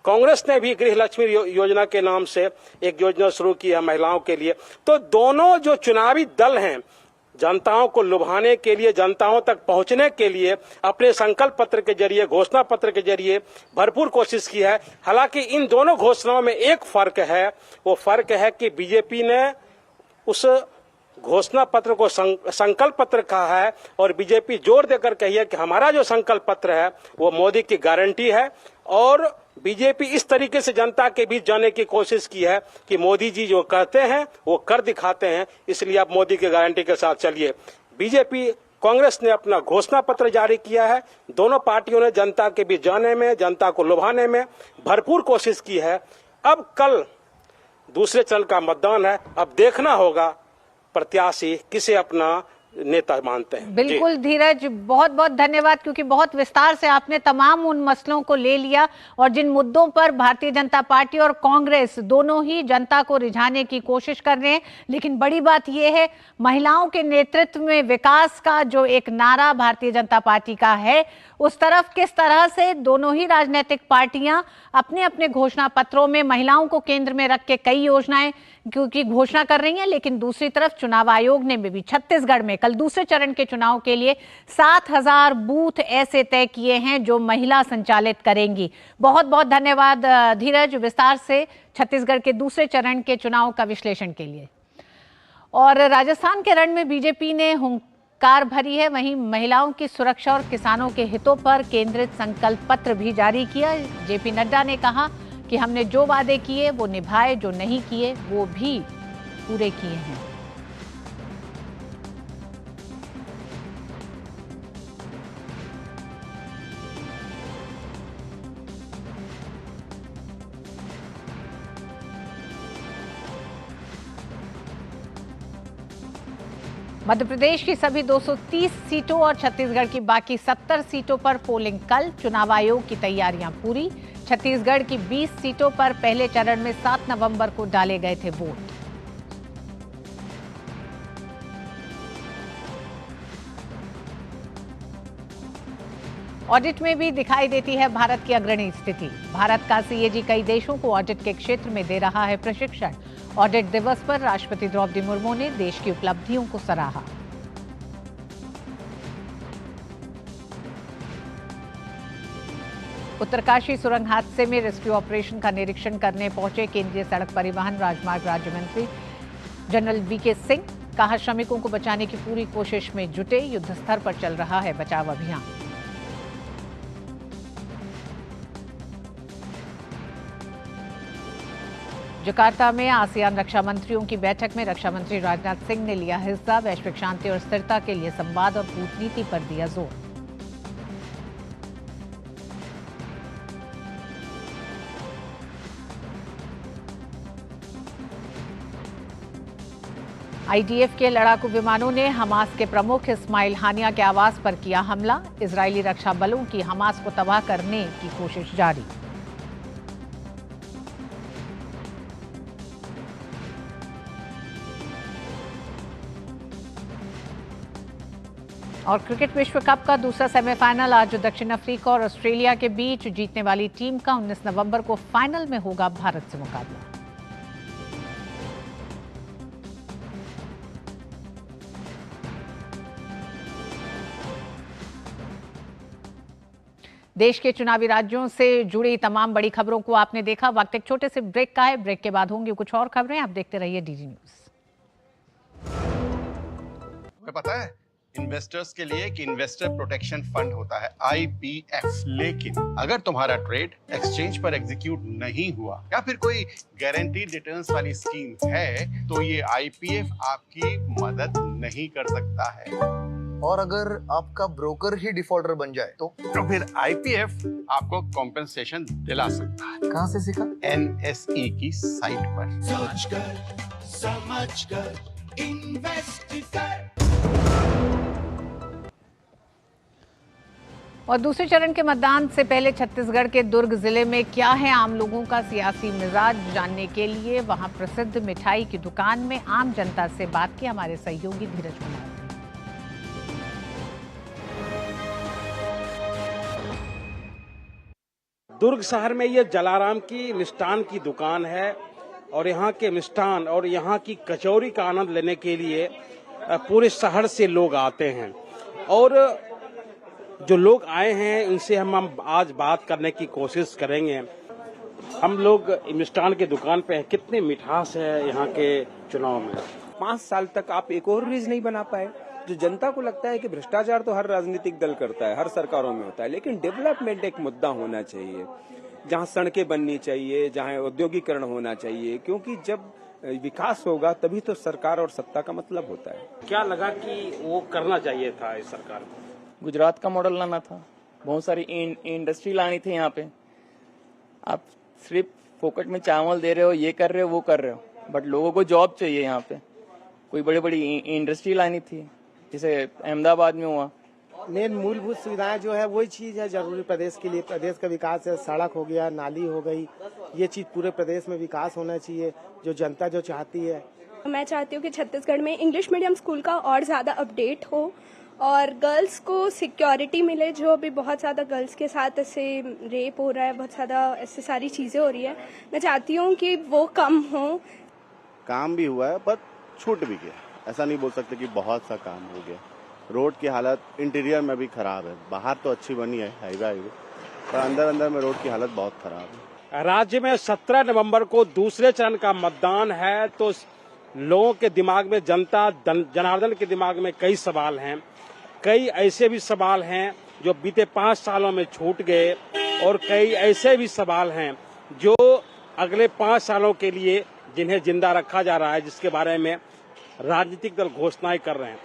कांग्रेस ने भी गृह लक्ष्मी योजना के नाम से एक योजना शुरू की है महिलाओं के लिए। तो दोनों जो चुनावी दल हैं, जनताओं को लुभाने के लिए, जनताओं तक पहुंचने के लिए अपने संकल्प पत्र के जरिए, घोषणा पत्र के जरिए भरपूर कोशिश की है। हालांकि इन दोनों घोषणाओं में एक फर्क है, वो फर्क है कि बीजेपी ने उस घोषणा पत्र को संकल्प पत्र कहा है और बीजेपी जोर देकर कही है कि हमारा जो संकल्प पत्र है वो मोदी की गारंटी है। और बीजेपी इस तरीके से जनता के बीच जाने की कोशिश की है कि मोदी जी जो कहते हैं वो कर दिखाते हैं, इसलिए आप मोदी की गारंटी के साथ चलिए। बीजेपी कांग्रेस ने अपना घोषणा पत्र जारी किया है। दोनों पार्टियों ने जनता के बीच जाने में, जनता को लुभाने में भरपूर कोशिश की है। अब कल दूसरे चरण का मतदान है, अब देखना होगा प्रत्याशी किसे अपना नेता मानते हैं। बिल्कुल धीरज, बहुत बहुत धन्यवाद, क्योंकि बहुत विस्तार से आपने तमाम उन मसलों को ले लिया और जिन मुद्दों पर भारतीय जनता पार्टी और कांग्रेस दोनों ही जनता को रिझाने की कोशिश कर रहे हैं। लेकिन बड़ी बात यह है, महिलाओं के नेतृत्व में विकास का जो एक नारा भारतीय जनता पार्टी का है, उस तरफ किस तरह से दोनों ही राजनीतिक पार्टियां अपने अपने घोषणा पत्रों में महिलाओं को केंद्र में रख के कई योजनाएं क्योंकि घोषणा कर रही हैं। लेकिन दूसरी तरफ चुनाव आयोग ने भी छत्तीसगढ़ में कल दूसरे चरण के चुनाव के लिए 7,000 बूथ ऐसे तय किए हैं जो महिला संचालित करेंगी। बहुत बहुत धन्यवाद धीरज, विस्तार से छत्तीसगढ़ के दूसरे चरण के चुनाव का विश्लेषण के लिए। और राजस्थान के रण में बीजेपी ने कार भरी है, वहीं महिलाओं की सुरक्षा और किसानों के हितों पर केंद्रित संकल्प पत्र भी जारी किया। जेपी नड्डा ने कहा कि हमने जो वादे किए वो निभाए, जो नहीं किए वो भी पूरे किए हैं। मध्य प्रदेश की सभी 230 सीटों और छत्तीसगढ़ की बाकी 70 सीटों पर पोलिंग कल। चुनाव आयोग की तैयारियां पूरी। छत्तीसगढ़ की 20 सीटों पर पहले चरण में 7 नवंबर को डाले गए थे वोट। ऑडिट में भी दिखाई देती है भारत की अग्रणी स्थिति। भारत का सीएजी कई देशों को ऑडिट के क्षेत्र में दे रहा है प्रशिक्षण। ऑडिट दिवस पर राष्ट्रपति द्रौपदी मुर्मू ने देश की उपलब्धियों को सराहा। उत्तरकाशी सुरंग हादसे में रेस्क्यू ऑपरेशन का निरीक्षण करने पहुंचे केंद्रीय सड़क परिवहन राजमार्ग राज्य मंत्री जनरल वीके सिंह। कहा, श्रमिकों को बचाने की पूरी कोशिश में जुटे, युद्ध स्तर पर चल रहा है बचाव अभियान। जकार्ता में आसियान रक्षा मंत्रियों की बैठक में रक्षा मंत्री राजनाथ सिंह ने लिया हिस्सा। वैश्विक शांति और स्थिरता के लिए संवाद और कूटनीति पर दिया जोर। आईडीएफ के लड़ाकू विमानों ने हमास के प्रमुख इस्माइल हानिया के आवास पर किया हमला। इजरायली रक्षा बलों की हमास को तबाह करने की कोशिश जारी। और क्रिकेट विश्व कप का दूसरा सेमीफाइनल आज दक्षिण अफ्रीका और ऑस्ट्रेलिया के बीच। जीतने वाली टीम का 19 नवंबर को फाइनल में होगा भारत से मुकाबला। देश के चुनावी राज्यों से जुड़ी तमाम बड़ी खबरों को आपने देखा। वक्त एक छोटे से ब्रेक का है। ब्रेक के बाद होंगी कुछ और खबरें। आप देखते रहिए डीडी न्यूज। तुम्हें पता है इन्वेस्टर्स के लिए एक इन्वेस्टर प्रोटेक्शन फंड होता है IPF। लेकिन अगर तुम्हारा ट्रेड एक्सचेंज पर एग्जीक्यूट नहीं हुआ या फिर कोई गारंटीड रिटर्न्स वाली स्कीम है तो ये IPF आपकी मदद नहीं कर सकता है। और अगर आपका ब्रोकर ही डिफॉल्टर बन जाए तो फिर IPF आपको कॉम्पेंसेशन दिला सकता है। कहाँ से सीखा? NSE की साइट पर। सोचकर समझकर इन्वेस्ट कर। और दूसरे चरण के मतदान से पहले छत्तीसगढ़ के दुर्ग जिले में क्या है आम लोगों का सियासी मिजाज, जानने के लिए वहां प्रसिद्ध मिठाई की दुकान में आम जनता से बात की हमारे सहयोगी धीरज कुमार। दुर्ग शहर में ये जलाराम की मिष्ठान की दुकान है और यहाँ के मिष्ठान और यहाँ की कचौरी का आनंद लेने के लिए पूरे शहर से लोग आते हैं। और जो लोग आए हैं उनसे हम आज बात करने की कोशिश करेंगे। हम लोग मिष्ठान की दुकान पे हैं। कितने मिठास है यहाँ के चुनाव में? 5 साल तक आप एक और ब्रिज नहीं बना पाए। जो जनता को लगता है कि भ्रष्टाचार तो हर राजनीतिक दल करता है, हर सरकारों में होता है, लेकिन डेवलपमेंट एक मुद्दा होना चाहिए, जहाँ सड़कें बननी चाहिए, जहाँ औद्योगिकरण होना चाहिए, क्योंकि जब विकास होगा तभी तो सरकार और सत्ता का मतलब होता है। क्या लगा कि वो करना चाहिए था इस सरकार को? गुजरात का मॉडल लाना था, बहुत सारी इंडस्ट्री लानी थी यहाँ पे। आप सिर्फ फोकट में चावल दे रहे हो, ये कर रहे हो, वो कर रहे हो, बट लोगों को जॉब चाहिए। यहाँ पे कोई बड़ी बड़ी इंडस्ट्री लानी थी, जैसे अहमदाबाद में हुआ। मेन मूलभूत सुविधाएं जो है वही चीज है जरूरी प्रदेश के लिए। प्रदेश का विकास है, सड़क हो गया, नाली हो गई, ये चीज पूरे प्रदेश में विकास होना चाहिए, जो जनता जो चाहती है। मैं चाहती हूँ कि छत्तीसगढ़ में इंग्लिश मीडियम स्कूल का और ज्यादा अपडेट हो और गर्ल्स को सिक्योरिटी मिले। जो अभी बहुत ज्यादा गर्ल्स के साथ ऐसे रेप हो रहा है, बहुत ज्यादा ऐसी सारी चीजें हो रही है, मैं चाहती हूँ कि वो कम हो। काम भी हुआ है पर छूट भी गया, ऐसा नहीं बोल सकते कि बहुत सा काम हो गया। रोड की हालत इंटीरियर में भी खराब है, बाहर तो अच्छी बनी है हाईवे पर अंदर में रोड की हालत बहुत खराब है। राज्य में 17 नवंबर को दूसरे चरण का मतदान है, तो लोगों के दिमाग में, जनता जनार्दन के दिमाग में कई सवाल हैं। कई ऐसे भी सवाल हैं जो बीते 5 सालों में छूट गए और कई ऐसे भी सवाल हैं जो अगले 5 सालों के लिए जिन्हें जिंदा रखा जा रहा है, जिसके बारे में राजनीतिक दल घोषणाएं कर रहे हैं।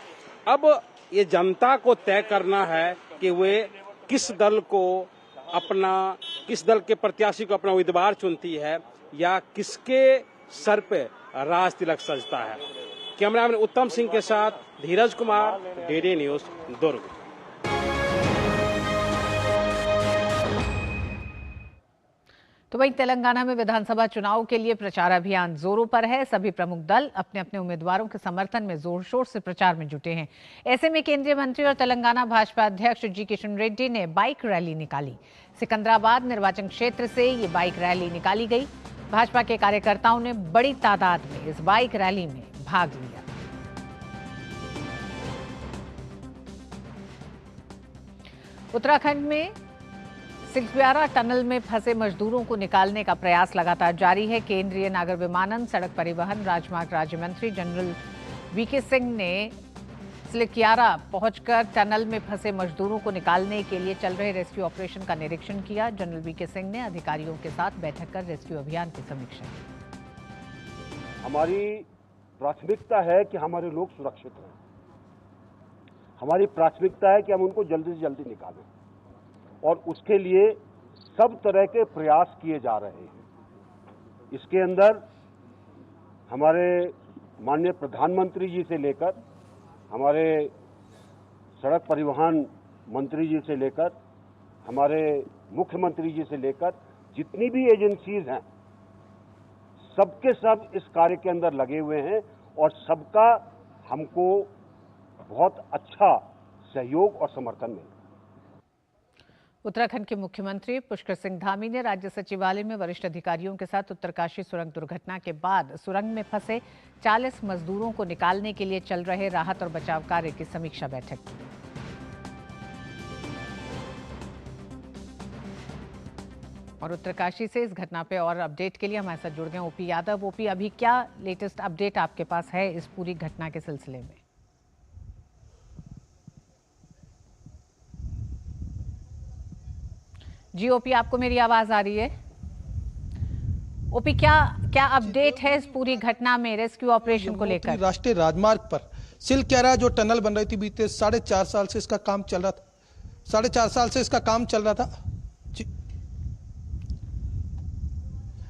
अब ये जनता को तय करना है कि वे किस दल के प्रत्याशी को अपना उम्मीदवार चुनती है या किसके सर पे राज तिलक सजता है। कैमरामैन उत्तम सिंह के साथ धीरज कुमार, DD न्यूज, दुर्ग। तो वहीं तेलंगाना में विधानसभा चुनाव के लिए प्रचार अभियान जोरों पर है। सभी प्रमुख दल अपने अपने उम्मीदवारों के समर्थन में जोर शोर से प्रचार में जुटे हैं। ऐसे में केंद्रीय मंत्री और तेलंगाना भाजपा अध्यक्ष जी किशन रेड्डी ने बाइक रैली निकाली। सिकंदराबाद निर्वाचन क्षेत्र से ये बाइक रैली निकाली गई। भाजपा के कार्यकर्ताओं ने बड़ी तादाद में इस बाइक रैली में भाग लिया। उत्तराखंड में सिकव्यारा टनल में फंसे मजदूरों को निकालने का प्रयास लगातार जारी है। केंद्रीय नागर विमानन, सड़क परिवहन, राजमार्ग राज्य मंत्री जनरल VK सिंह ने सिकव्यारा पहुंचकर टनल में फंसे मजदूरों को निकालने के लिए चल रहे रेस्क्यू ऑपरेशन का निरीक्षण किया। जनरल VK सिंह ने अधिकारियों के साथ बैठक कर रेस्क्यू अभियान की समीक्षा की। हमारी प्राथमिकता है कि हमारे लोग सुरक्षित रहें। हमारी प्राथमिकता है कि हम उनको जल्दी से जल्दी निकालें और उसके लिए सब तरह के प्रयास किए जा रहे हैं। इसके अंदर हमारे माननीय प्रधानमंत्री जी से लेकर, हमारे सड़क परिवहन मंत्री जी से लेकर, हमारे मुख्यमंत्री जी से लेकर जितनी भी एजेंसीज हैं, सबके सब इस कार्य के अंदर लगे हुए हैं और सबका हमको बहुत अच्छा सहयोग और समर्थन मिला। उत्तराखंड के मुख्यमंत्री पुष्कर सिंह धामी ने राज्य सचिवालय में वरिष्ठ अधिकारियों के साथ उत्तरकाशी सुरंग दुर्घटना के बाद सुरंग में फंसे 40 मजदूरों को निकालने के लिए चल रहे राहत और बचाव कार्य की समीक्षा बैठक की। और उत्तरकाशी से इस घटना पे और अपडेट के लिए हमारे साथ जुड़ गए ओपी यादव। ओपी, अभी क्या लेटेस्ट अपडेट आपके पास है इस पूरी घटना के सिलसिले में? जी ओपी, आपको मेरी आवाज आ रही है? ओपी, क्या अपडेट है इस पूरी घटना में रेस्क्यू ऑपरेशन को लेकर? राष्ट्रीय राजमार्ग पर सिलक्यारा जो टनल बन रही थी बीते 4.5 साल से इसका काम चल रहा था। 4.5 साल से इसका काम चल रहा था।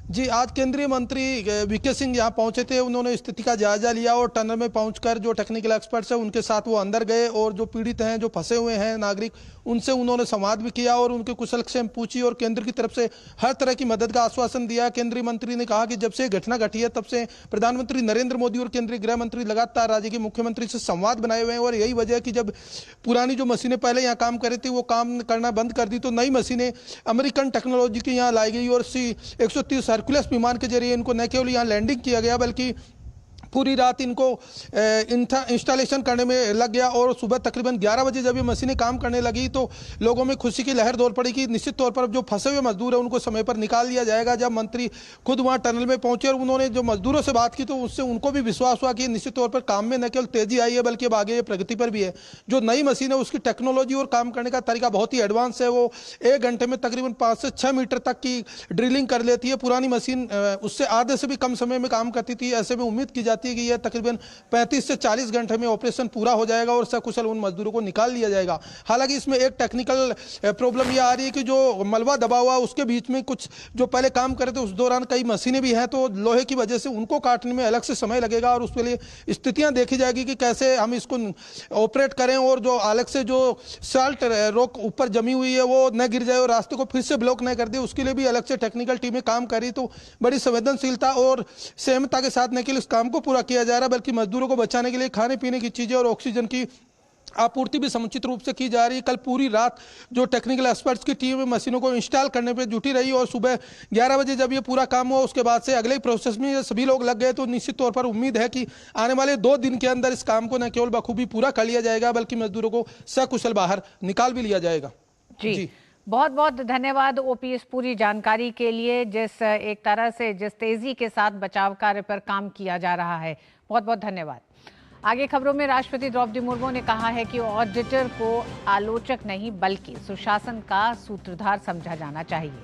जी आज केंद्रीय मंत्री वीके सिंह यहाँ पहुंचे थे। उन्होंने स्थिति का जायजा लिया और टनल में पहुंचकर जो टेक्निकल एक्सपर्ट्स हैं उनके साथ वो अंदर गए और जो पीड़ित हैं, जो फंसे हुए हैं नागरिक, उनसे उन्होंने संवाद भी किया और उनके कुशलक्षेम पूछी और केंद्र की तरफ से हर तरह की मदद का आश्वासन दिया। केंद्रीय मंत्री ने कहा कि जब से घटना घटी है तब से प्रधानमंत्री नरेंद्र मोदी और केंद्रीय गृह मंत्री लगातार राज्य के मुख्यमंत्री से संवाद बनाए हुए हैं और यही वजह कि जब पुरानी जो मशीनें पहले यहाँ काम कर रही थी वो काम करना बंद कर दी तो नई मशीनें अमेरिकन टेक्नोलॉजी की यहाँ लाई गई और C-130 हरकुलस विमान के जरिए इनको न केवल यहाँ लैंडिंग किया गया बल्कि पूरी रात इनको इंस्टॉलेशन करने में लग गया और सुबह तकरीबन 11 बजे जब ये मशीनें काम करने लगी तो लोगों में खुशी की लहर दौड़ पड़ी कि निश्चित तौर पर जो फंसे हुए मजदूर हैं उनको समय पर निकाल लिया जाएगा। जब मंत्री खुद वहां टनल में पहुंचे और उन्होंने जो मजदूरों से बात की तो उससे उनको भी विश्वास हुआ कि निश्चित तौर पर काम में न केवल तेजी आई है बल्कि अब आगे ये प्रगति पर भी है। जो नई मशीन है उसकी टेक्नोलॉजी और काम करने का तरीका बहुत ही एडवांस है। वो 1 घंटे में तकरीबन 5 से 6 मीटर तक की ड्रिलिंग कर लेती है। पुरानी मशीन उससे आधे से भी कम समय में काम करती थी। ऐसे में उम्मीद की जाती है कि यह तकरीबन 35 से 40 घंटे में ऑपरेशन पूरा हो जाएगा और सकुशल उन मजदूरों को निकाल लिया जाएगा। हालांकि इसमें एक टेक्निकल प्रॉब्लम यह आ रही है कि जो मलबा दबा हुआ उसके बीच में कुछ जो पहले काम करे थे उस दौरान कई मशीनें भी हैं तो लोहे की वजह से उनको काटने में अलग से समय लगेगा और उसके लिए स्थितियां देखी जाएगी कि कैसे हम इसको ऑपरेट करें और जो अलग से जो साल्ट रॉक ऊपर जमी हुई है वो न गिर जाए और रास्ते को फिर से ब्लॉक न कर दे, उसके लिए भी अलग से टेक्निकल टीमें काम कर रही। तो बड़ी संवेदनशीलता और सहमता के साथ न केवल इस काम को पूरा किया जा रहा है बल्कि मजदूरों को बचाने के लिए खाने पीने की चीजें और ऑक्सीजन की आपूर्ति भी समुचित रूप से की जा रही है। कल पूरी रात जो टेक्निकल एक्सपर्ट्स की टीम मशीनों को इंस्टॉल करने पे जुटी रही और सुबह 11 बजे जब ये पूरा काम हुआ उसके बाद से अगले प्रोसेस में सभी लोग लग गए तो निश्चित तौर पर उम्मीद है कि आने वाले 2 दिन के अंदर इस काम को न केवल बखूबी पूरा कर लिया जाएगा बल्कि मजदूरों को सकुशल बाहर निकाल भी लिया जाएगा। जी बहुत बहुत धन्यवाद ओपी इस पूरी जानकारी के लिए। जिस एक तरह से जिस तेजी के साथ बचाव कार्य पर काम किया जा रहा है, बहुत बहुत धन्यवाद। आगे खबरों में राष्ट्रपति द्रौपदी मुर्मू ने कहा है कि ऑडिटर को आलोचक नहीं बल्कि सुशासन का सूत्रधार समझा जाना चाहिए।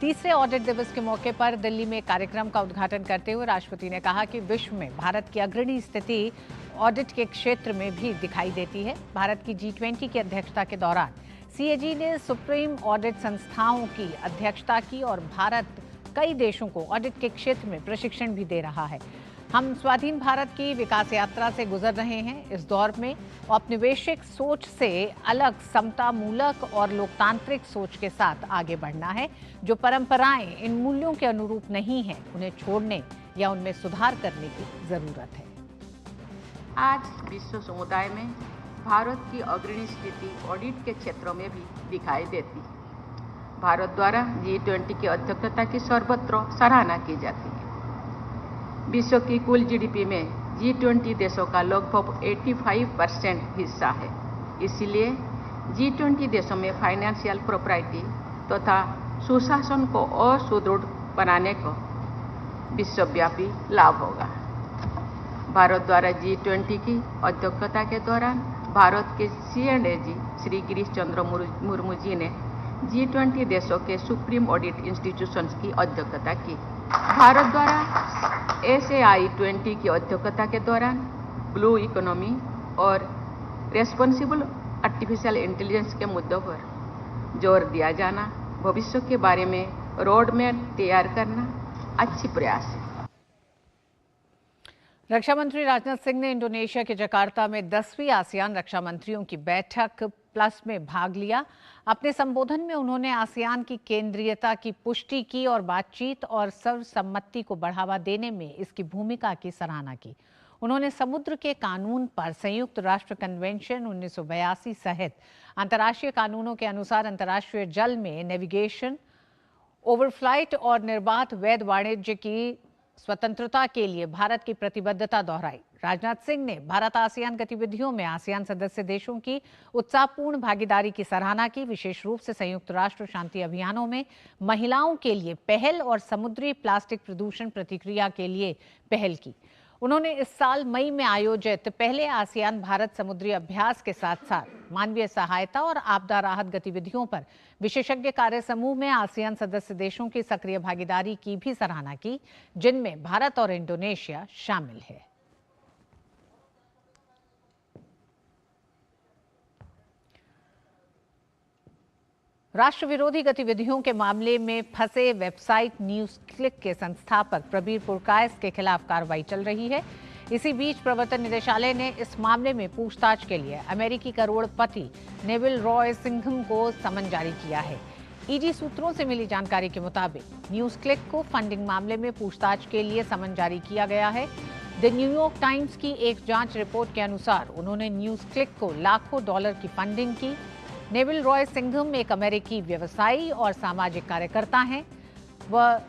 तीसरे ऑडिट दिवस के मौके पर दिल्ली में कार्यक्रम का उद्घाटन करते हुए राष्ट्रपति ने कहा कि विश्व में भारत की अग्रणी स्थिति ऑडिट के क्षेत्र में भी दिखाई देती है। भारत की G20 की अध्यक्षता के दौरान CAG ने सुप्रीम ऑडिट संस्थाओं की अध्यक्षता की और भारत कई देशों को ऑडिट के क्षेत्र में प्रशिक्षण भी दे रहा है। हम स्वाधीन भारत की विकास यात्रा से गुजर रहे हैं। इस दौर में औपनिवेशिक सोच से अलग समतामूलक और लोकतांत्रिक सोच के साथ आगे बढ़ना है। जो परंपराएं इन मूल्यों के अनुरूप नहीं हैं, उन्हें छोड़ने या उनमें सुधार करने की जरूरत है। आज विश्व समुदाय में भारत की अग्रणी स्थिति ऑडिट के क्षेत्रों में भी दिखाई देती है। भारत द्वारा G20 की अध्यक्षता की सर्वत्र सराहना की जाती है। विश्व की कुल GDP में G20 देशों का लगभग 85% हिस्सा है। इसलिए G20 देशों में फाइनेंशियल प्रोप्राइटी तथा सुशासन को और सुदृढ़ बनाने को विश्वव्यापी लाभ होगा। भारत द्वारा G20 की अध्यक्षता के दौरान भारत के CNAG श्री गिरीश चंद्र मुर्मू जी ने G20 देशों के सुप्रीम ऑडिट इंस्टीट्यूशंस की अध्यक्षता की। भारत द्वारा SAI-20 की अध्यक्षता के दौरान ब्लू इकोनॉमी और रेस्पॉन्सिबल आर्टिफिशियल इंटेलिजेंस के मुद्दों पर जोर दिया जाना, भविष्य के बारे में रोड मैप तैयार करना अच्छी प्रयास है। रक्षा मंत्री राजनाथ सिंह ने इंडोनेशिया के जकार्ता में 10वीं आसियान रक्षा मंत्रियों की बैठक प्लस में भाग लिया। अपने संबोधन में उन्होंने आसियान की केंद्रीयता की पुष्टि की और बातचीत और सर्वसम्मति को बढ़ावा देने में इसकी भूमिका की सराहना की। उन्होंने समुद्र के कानून पर संयुक्त राष्ट्र कन्वेंशन 1982 सहित अंतर्राष्ट्रीय कानूनों के अनुसार अंतर्राष्ट्रीय जल में नेविगेशन, ओवरफ्लाइट और निर्बाध वैध वाणिज्य की स्वतंत्रता के लिए भारत की प्रतिबद्धता दोहराई। राजनाथ सिंह ने भारत आसियान गतिविधियों में आसियान सदस्य देशों की उत्साहपूर्ण भागीदारी की सराहना की, विशेष रूप से संयुक्त राष्ट्र शांति अभियानों में महिलाओं के लिए पहल और समुद्री प्लास्टिक प्रदूषण प्रतिक्रिया के लिए पहल की। उन्होंने इस साल मई में आयोजित पहले आसियान भारत समुद्री अभ्यास के साथ साथ मानवीय सहायता और आपदा राहत गतिविधियों पर विशेषज्ञ कार्य समूह में आसियान सदस्य देशों की सक्रिय भागीदारी की भी सराहना की, जिनमें भारत और इंडोनेशिया शामिल है। राष्ट्र विरोधी गतिविधियों के मामले में फंसे वेबसाइट न्यूज क्लिक के संस्थापक प्रबीर पुरकायस के खिलाफ कार्रवाई चल रही है। इसी बीच प्रवर्तन निदेशालय ने इस मामले में पूछताछ के लिए अमेरिकी करोड़पति नेविल रॉय सिंघम को समन जारी किया है। ईडी सूत्रों से मिली जानकारी के मुताबिक न्यूज क्लिक को फंडिंग मामले में पूछताछ के लिए समन जारी किया गया है। द न्यूयॉर्क टाइम्स की एक जांच रिपोर्ट के अनुसार उन्होंने न्यूज क्लिक को लाखों डॉलर की फंडिंग की। नेविल रॉय सिंघम एक अमेरिकी व्यवसायी और सामाजिक कार्यकर्ता हैं। वह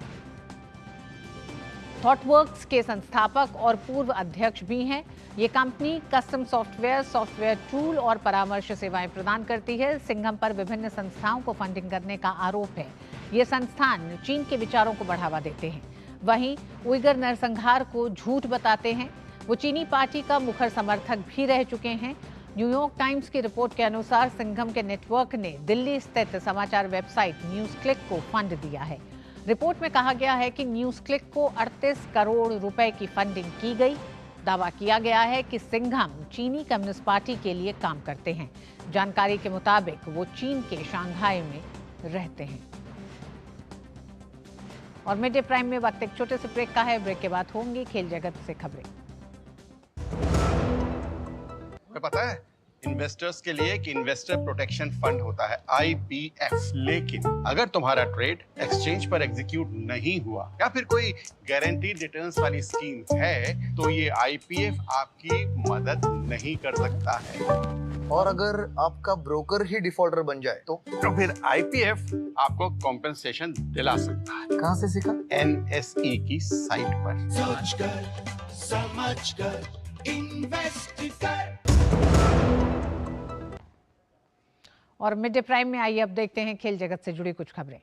थॉटवर्क्स के संस्थापक और पूर्व अध्यक्ष भी हैं। ये कंपनी कस्टम सॉफ्टवेयर टूल और परामर्श सेवाएं प्रदान करती है। सिंघम पर विभिन्न संस्थाओं को फंडिंग करने का आरोप है। ये संस्थान चीन के विचारों को बढ़ावा देते हैं। वहीं उइगर नरसंहार को झूठ बताते हैं। वो चीनी पार्टी का मुखर समर्थक भी रह चुके हैं। न्यूयॉर्क टाइम्स की रिपोर्ट के अनुसार सिंघम के नेटवर्क ने दिल्ली स्थित समाचार वेबसाइट न्यूज क्लिक को फंड दिया है। रिपोर्ट में कहा गया है कि न्यूज क्लिक को 38 करोड़ रुपए की फंडिंग की गई। दावा किया गया है कि सिंघम चीनी कम्युनिस्ट पार्टी के लिए काम करते हैं। जानकारी के मुताबिक वो चीन के शंघाई में रहते हैं। और मिड डे प्राइम में वक्त एक छोटे से ब्रेक का है। ब्रेक के बाद होंगी खेल जगत से खबरें। पता है इन्वेस्टर्स के लिए कि इन्वेस्टर प्रोटेक्शन फंड होता है IPF, लेकिन अगर तुम्हारा ट्रेड एक्सचेंज पर एग्जीक्यूट नहीं हुआ या फिर कोई गारंटीड रिटर्न्स वाली स्कीम है तो ये IPF आपकी मदद नहीं कर सकता है। और अगर आपका ब्रोकर ही डिफॉल्टर बन जाए तो फिर IPF आपको कॉम्पेंसेशन दिला सकता है। कहाँ से सीखा? NSE की साइट पर। सोच कर समझ कर इन्वेस्ट कर। और मिड डे प्राइम में आइए अब देखते हैं खेल जगत से जुड़ी कुछ खबरें।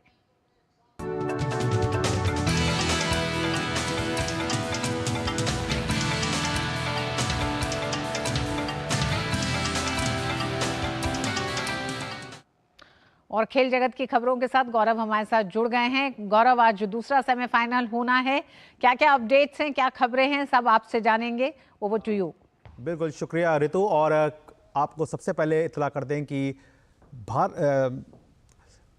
और खेल जगत की खबरों के साथ गौरव हमारे साथ जुड़ गए हैं। गौरव, आज दूसरा सेमीफाइनल होना है, क्या क्या अपडेट्स हैं, क्या खबरें हैं, सब आपसे जानेंगे। Over to you. बिल्कुल, शुक्रिया ऋतु। और आपको सबसे पहले इत्तला कर दें कि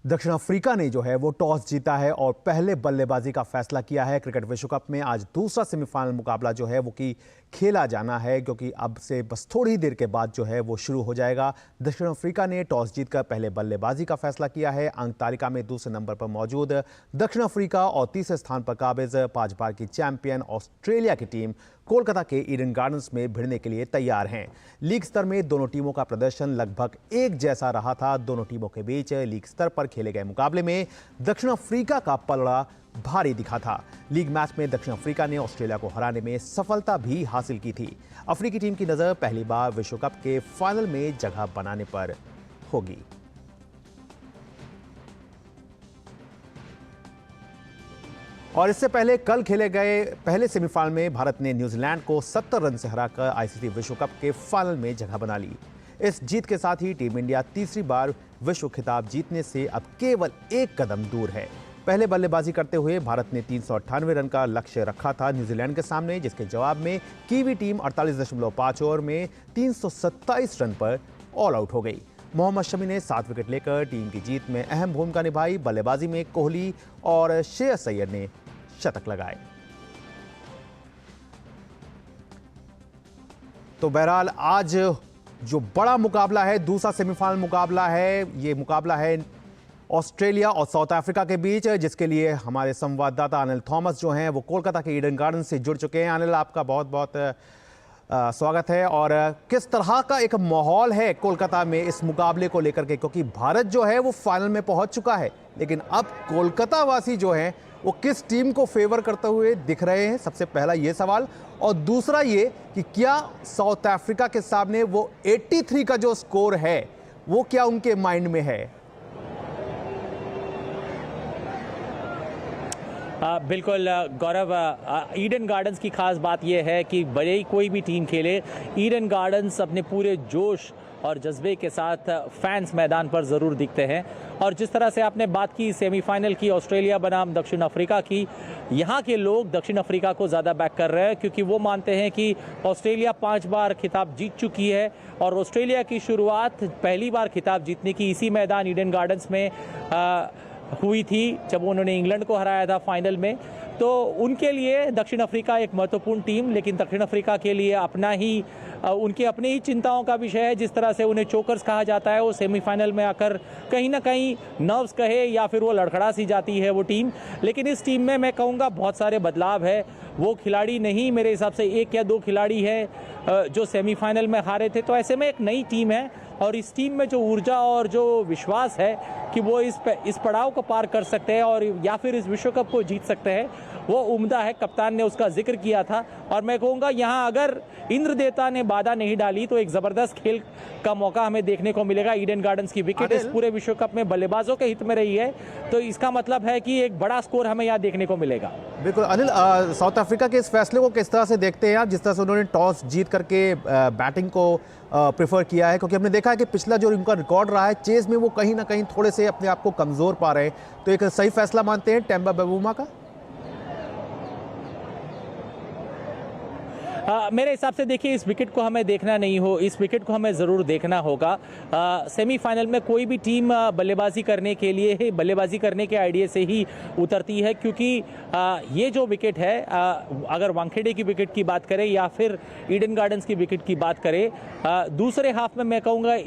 दक्षिण अफ्रीका ने जो है वो टॉस जीता है और पहले बल्लेबाजी का फैसला किया है। क्रिकेट विश्व कप में आज दूसरा सेमीफाइनल मुकाबला जो है वो कि खेला जाना है, क्योंकि अब से बस थोड़ी देर के बाद जो है वो शुरू हो जाएगा। दक्षिण अफ्रीका ने टॉस जीतकर पहले बल्लेबाजी का फैसला किया है। अंक तालिका में दूसरे नंबर पर मौजूद दक्षिण अफ्रीका और तीसरे स्थान पर काबिज 5 बार की चैंपियन ऑस्ट्रेलिया की टीम कोलकाता के ईडन गार्डन्स में भिड़ने के लिए तैयार हैं। लीग स्तर में दोनों टीमों का प्रदर्शन लगभग एक जैसा रहा था। दोनों टीमों के बीच लीग स्तर पर खेले गए मुकाबले में दक्षिण अफ्रीका का पलड़ा भारी दिखा था। लीग मैच में दक्षिण अफ्रीका ने ऑस्ट्रेलिया को हराने में सफलता भी हासिल की थी। अफ्रीकी टीम की नजर पहली बार विश्व कप के फाइनल में जगह बनाने पर होगी। और इससे पहले कल खेले गए पहले सेमीफाइनल में भारत ने न्यूजीलैंड को 70 रन से हराकर आईसीसी विश्व कप के फाइनल में जगह बना ली। इस जीत के साथ ही टीम इंडिया तीसरी बार विश्व खिताब जीतने से अब केवल एक कदम दूर है। पहले बल्लेबाजी करते हुए भारत ने 398 रन का लक्ष्य रखा था न्यूजीलैंड के सामने, जिसके जवाब में कीवी टीम 48.5 ओवर में 327 रन पर ऑल आउट हो गई। मोहम्मद शमी ने 7 विकेट लेकर टीम की जीत में अहम भूमिका निभाई। बल्लेबाजी में कोहली और श्रेयस अय्यर ने शतक लगाए। तो बहरहाल आज जो बड़ा मुकाबला है, दूसरा सेमीफाइनल मुकाबला है, ये मुकाबला है ऑस्ट्रेलिया और साउथ अफ्रीका के बीच, जिसके लिए हमारे संवाददाता अनिल थॉमस जो हैं वो कोलकाता के ईडन गार्डन से जुड़ चुके हैं। अनिल, आपका बहुत बहुत स्वागत है। और किस तरह का एक माहौल है कोलकाता में इस मुकाबले को लेकर के, क्योंकि भारत जो है वो फाइनल में पहुंच चुका है, लेकिन अब कोलकाता वासी जो हैं वो किस टीम को फेवर करते हुए दिख रहे हैं, सबसे पहला ये सवाल। और दूसरा ये कि क्या साउथ अफ्रीका के सामने वो 83 का जो स्कोर है वो क्या उनके माइंड में है? बिल्कुल गौरव, ईडन गार्डन्स की खास बात यह है कि भले ही कोई भी टीम खेले, ईडन गार्डन्स अपने पूरे जोश और जज्बे के साथ फैंस मैदान पर ज़रूर दिखते हैं। और जिस तरह से आपने बात की सेमीफाइनल की, ऑस्ट्रेलिया बनाम दक्षिण अफ्रीका की, यहाँ के लोग दक्षिण अफ्रीका को ज़्यादा बैक कर रहे हैं क्योंकि वो मानते हैं कि ऑस्ट्रेलिया 5 बार खिताब जीत चुकी है और ऑस्ट्रेलिया की शुरुआत पहली बार खिताब जीतने की इसी मैदान ईडन गार्डन्स में हुई थी जब उन्होंने इंग्लैंड को हराया था फाइनल में। तो उनके लिए दक्षिण अफ्रीका एक महत्वपूर्ण टीम, लेकिन दक्षिण अफ्रीका के लिए उनके अपने ही चिंताओं का विषय है। जिस तरह से उन्हें चोकर्स कहा जाता है, वो सेमीफाइनल में आकर कहीं ना कहीं नर्व्स कहे या फिर वो लड़खड़ा सी जाती है वो टीम। लेकिन इस टीम में मैं कहूँगा बहुत सारे बदलाव है। वो खिलाड़ी नहीं, मेरे हिसाब से 1 या 2 खिलाड़ी हैं जो सेमीफाइनल में हारे थे। तो ऐसे में एक नई टीम है और इस टीम में जो ऊर्जा और जो विश्वास है कि वो इस पड़ाव को पार कर सकते हैं और या फिर इस विश्व कप को जीत सकते हैं, वो उम्दा है। कप्तान ने उसका जिक्र किया था और मैं कहूँगा यहाँ अगर इंद्र देवता ने बाधा नहीं डाली तो एक ज़बरदस्त खेल का मौका हमें देखने को मिलेगा। ईडन गार्डन्स की विकेट इस पूरे विश्व कप में बल्लेबाजों के हित में रही है, तो इसका मतलब है कि एक बड़ा स्कोर हमें यहाँ देखने को मिलेगा। बिल्कुल अनिल, साउथ अफ्रीका के इस फैसले को किस तरह से देखते हैं आप, जिस तरह से उन्होंने टॉस जीत करके बैटिंग को प्रेफर किया है? क्योंकि हमने देखा है कि पिछला जो उनका रिकॉर्ड रहा है चेज में, वो कहीं ना कहीं थोड़े से अपने आप को कमजोर पा रहे हैं। तो एक सही फैसला मानते हैं टेम्बा बेबूमा का? मेरे हिसाब से देखिए, इस विकेट को हमें देखना नहीं हो, इस विकेट को हमें ज़रूर देखना होगा। सेमीफाइनल में कोई भी टीम बल्लेबाजी करने के आइडिया से ही उतरती है, क्योंकि ये जो विकेट है, अगर वानखेड़े की विकेट की बात करें या फिर ईडन गार्डन्स की विकेट की बात करें, दूसरे हाफ में मैं कहूँगा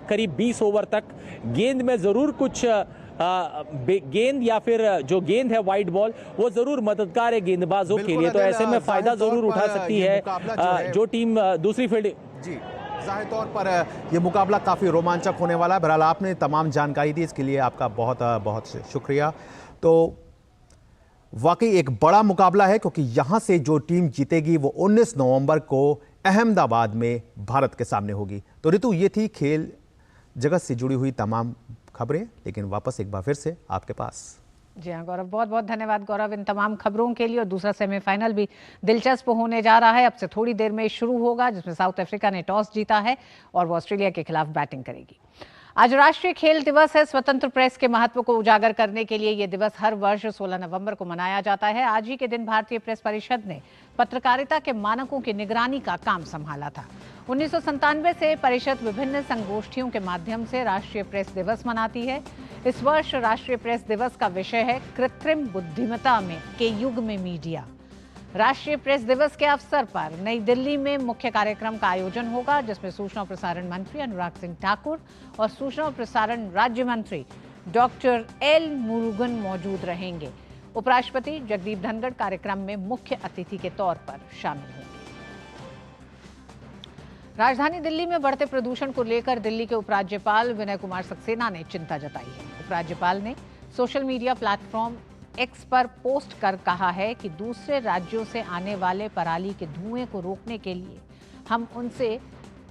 करीब 20 ओवर तक गेंद में ज़रूर कुछ गेंद या फिर जो गेंद है वाइड बॉल, वो जरूर मददगार है गेंदबाजों के लिए। तो ऐसे में फायदा जरूर उठा सकती है जो टीम दूसरी फील्ड। जी, जाहिर तौर पर ये मुकाबला काफ़ी रोमांचक होने वाला है। बहरहाल आपने तमाम जानकारी दी, इसके लिए आपका बहुत बहुत शुक्रिया। तो वाकई एक बड़ा मुकाबला है, क्योंकि यहाँ से जो टीम जीतेगी वो 19 नवंबर को अहमदाबाद में भारत के सामने होगी। तो ऋतु, ये थी खेल जगत से जुड़ी हुई तमाम खबरें, लेकिन वापस एक बार फिर से आपके पास। जी हाँ गौरव, बहुत बहुत धन्यवाद गौरव इन तमाम खबरों के लिए। और दूसरा सेमीफाइनल भी दिलचस्प होने जा रहा है, अब से थोड़ी देर में शुरू होगा, जिसमें साउथ अफ्रीका ने टॉस जीता है और वो ऑस्ट्रेलिया के खिलाफ बैटिंग करेगी। आज राष्ट्रीय खेल दिवस है। स्वतंत्र प्रेस के महत्व को उजागर करने के लिए यह दिवस हर वर्ष 16 नवंबर को मनाया जाता है। आज ही के दिन भारतीय प्रेस परिषद ने पत्रकारिता के मानकों की निगरानी का काम संभाला था। 1997 से परिषद विभिन्न संगोष्ठियों के माध्यम से राष्ट्रीय प्रेस दिवस मनाती है। इस वर्ष राष्ट्रीय प्रेस दिवस का विषय है कृत्रिम बुद्धिमत्ता के युग में मीडिया। राष्ट्रीय प्रेस दिवस के अवसर पर नई दिल्ली में मुख्य कार्यक्रम का आयोजन होगा, जिसमें सूचना और प्रसारण मंत्री अनुराग सिंह ठाकुर और सूचना और प्रसारण राज्य मंत्री डॉक्टर एल मुरुगन मौजूद रहेंगे। उपराष्ट्रपति जगदीप धनखड़ कार्यक्रम में मुख्य अतिथि के तौर पर शामिल होंगे। राजधानी दिल्ली में बढ़ते प्रदूषण को लेकर दिल्ली के उपराज्यपाल विनय कुमार सक्सेना ने चिंता जताई है। उपराज्यपाल ने सोशल मीडिया प्लेटफॉर्म एक्स पर पोस्ट कर कहा है कि दूसरे राज्यों से आने वाले पराली के धुएं को रोकने के लिए हम उनसे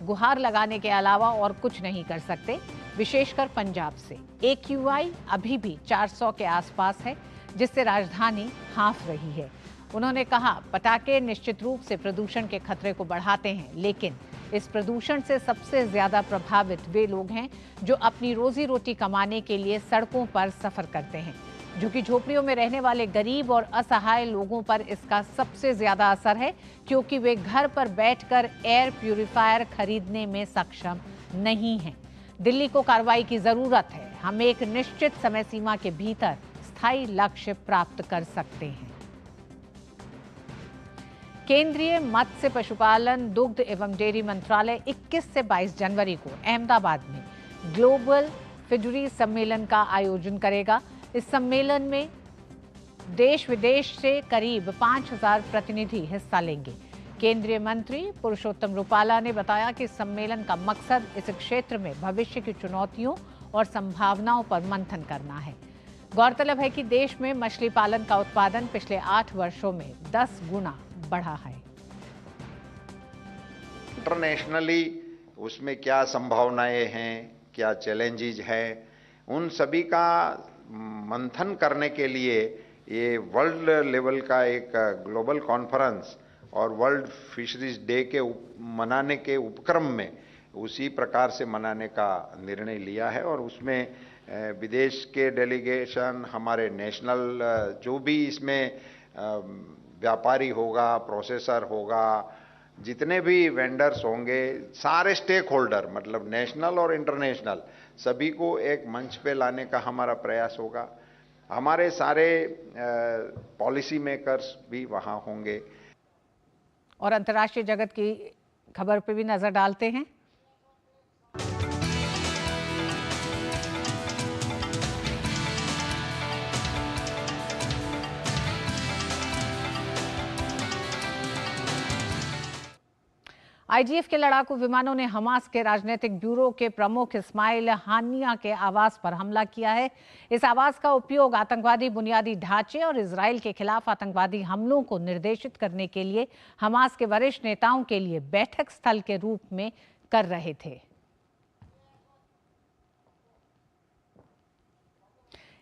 गुहार लगाने के अलावा और कुछ नहीं कर सकते, विशेषकर पंजाब से। AQI अभी भी 400 के आसपास है, जिससे राजधानी हांफ रही है। उन्होंने कहा, पटाखे निश्चित रूप से प्रदूषण के खतरे को बढ़ाते हैं, लेकिन इस प्रदूषण से सबसे ज्यादा प्रभावित वे लोग हैं जो अपनी रोजी रोटी कमाने के लिए सड़कों पर सफर करते हैं। झुग्गी झोपड़ियों में रहने वाले गरीब और असहाय लोगों पर इसका सबसे ज्यादा असर है, क्योंकि वे घर पर बैठकर एयर प्यूरिफायर खरीदने में सक्षम नहीं हैं। दिल्ली को कार्रवाई की जरूरत है। हम एक निश्चित समय सीमा के भीतर स्थायी लक्ष्य प्राप्त कर सकते हैं। केंद्रीय मत्स्य पशुपालन, दुग्ध एवं डेयरी मंत्रालय 21 से 22 जनवरी को अहमदाबाद में ग्लोबल फिशरी सम्मेलन का आयोजन करेगा। इस सम्मेलन में देश विदेश से करीब 5000 प्रतिनिधि हिस्सा लेंगे। केंद्रीय मंत्री पुरुषोत्तम रुपाला ने बताया कि सम्मेलन का मकसद इस क्षेत्र में भविष्य की चुनौतियों और संभावनाओं पर मंथन करना है। गौरतलब है कि देश में मछली पालन का उत्पादन पिछले 8 वर्षों में 10 गुना बढ़ा है। इंटरनेशनली उसमें क्या संभावनाएं हैं, क्या चैलेंजेस हैं, उन सभी का मंथन करने के लिए ये वर्ल्ड लेवल का एक ग्लोबल कॉन्फ्रेंस और वर्ल्ड फिशरीज डे के मनाने के उपक्रम में उसी प्रकार से मनाने का निर्णय लिया है। और उसमें विदेश के डेलीगेशन, हमारे नेशनल जो भी इसमें व्यापारी होगा, प्रोसेसर होगा, जितने भी वेंडर्स होंगे, सारे स्टेक होल्डर मतलब नेशनल और इंटरनेशनल सभी को एक मंच पे लाने का हमारा प्रयास होगा। हमारे सारे पॉलिसी मेकर्स भी वहाँ होंगे। और अंतर्राष्ट्रीय जगत की खबर पे भी नजर डालते हैं। आईजीएफ के लड़ाकू विमानों ने हमास के राजनीतिक ब्यूरो के प्रमुख इस्माइल हानिया के आवास पर हमला किया है। इस आवास का उपयोग आतंकवादी बुनियादी ढांचे और इजराइल के खिलाफ आतंकवादी हमलों को निर्देशित करने के लिए हमास के वरिष्ठ नेताओं के लिए बैठक स्थल के रूप में कर रहे थे।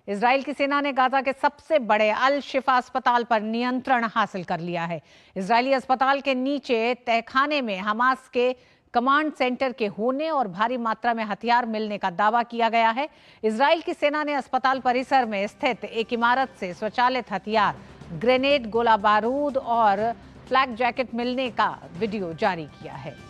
इजराइल की सेना ने गाजा के सबसे बड़े अल शिफा अस्पताल पर नियंत्रण हासिल कर लिया है। इजरायली अस्पताल के नीचे तहखाने में हमास के कमांड सेंटर के होने और भारी मात्रा में हथियार मिलने का दावा किया गया है। इजराइल की सेना ने अस्पताल परिसर में स्थित एक इमारत से स्वचालित हथियार, ग्रेनेड, गोला बारूद और फ्लैग जैकेट मिलने का वीडियो जारी किया है।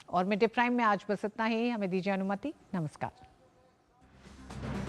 और मिड डे प्राइम में आज बस इतना ही। हमें दीजिए अनुमति। नमस्कार।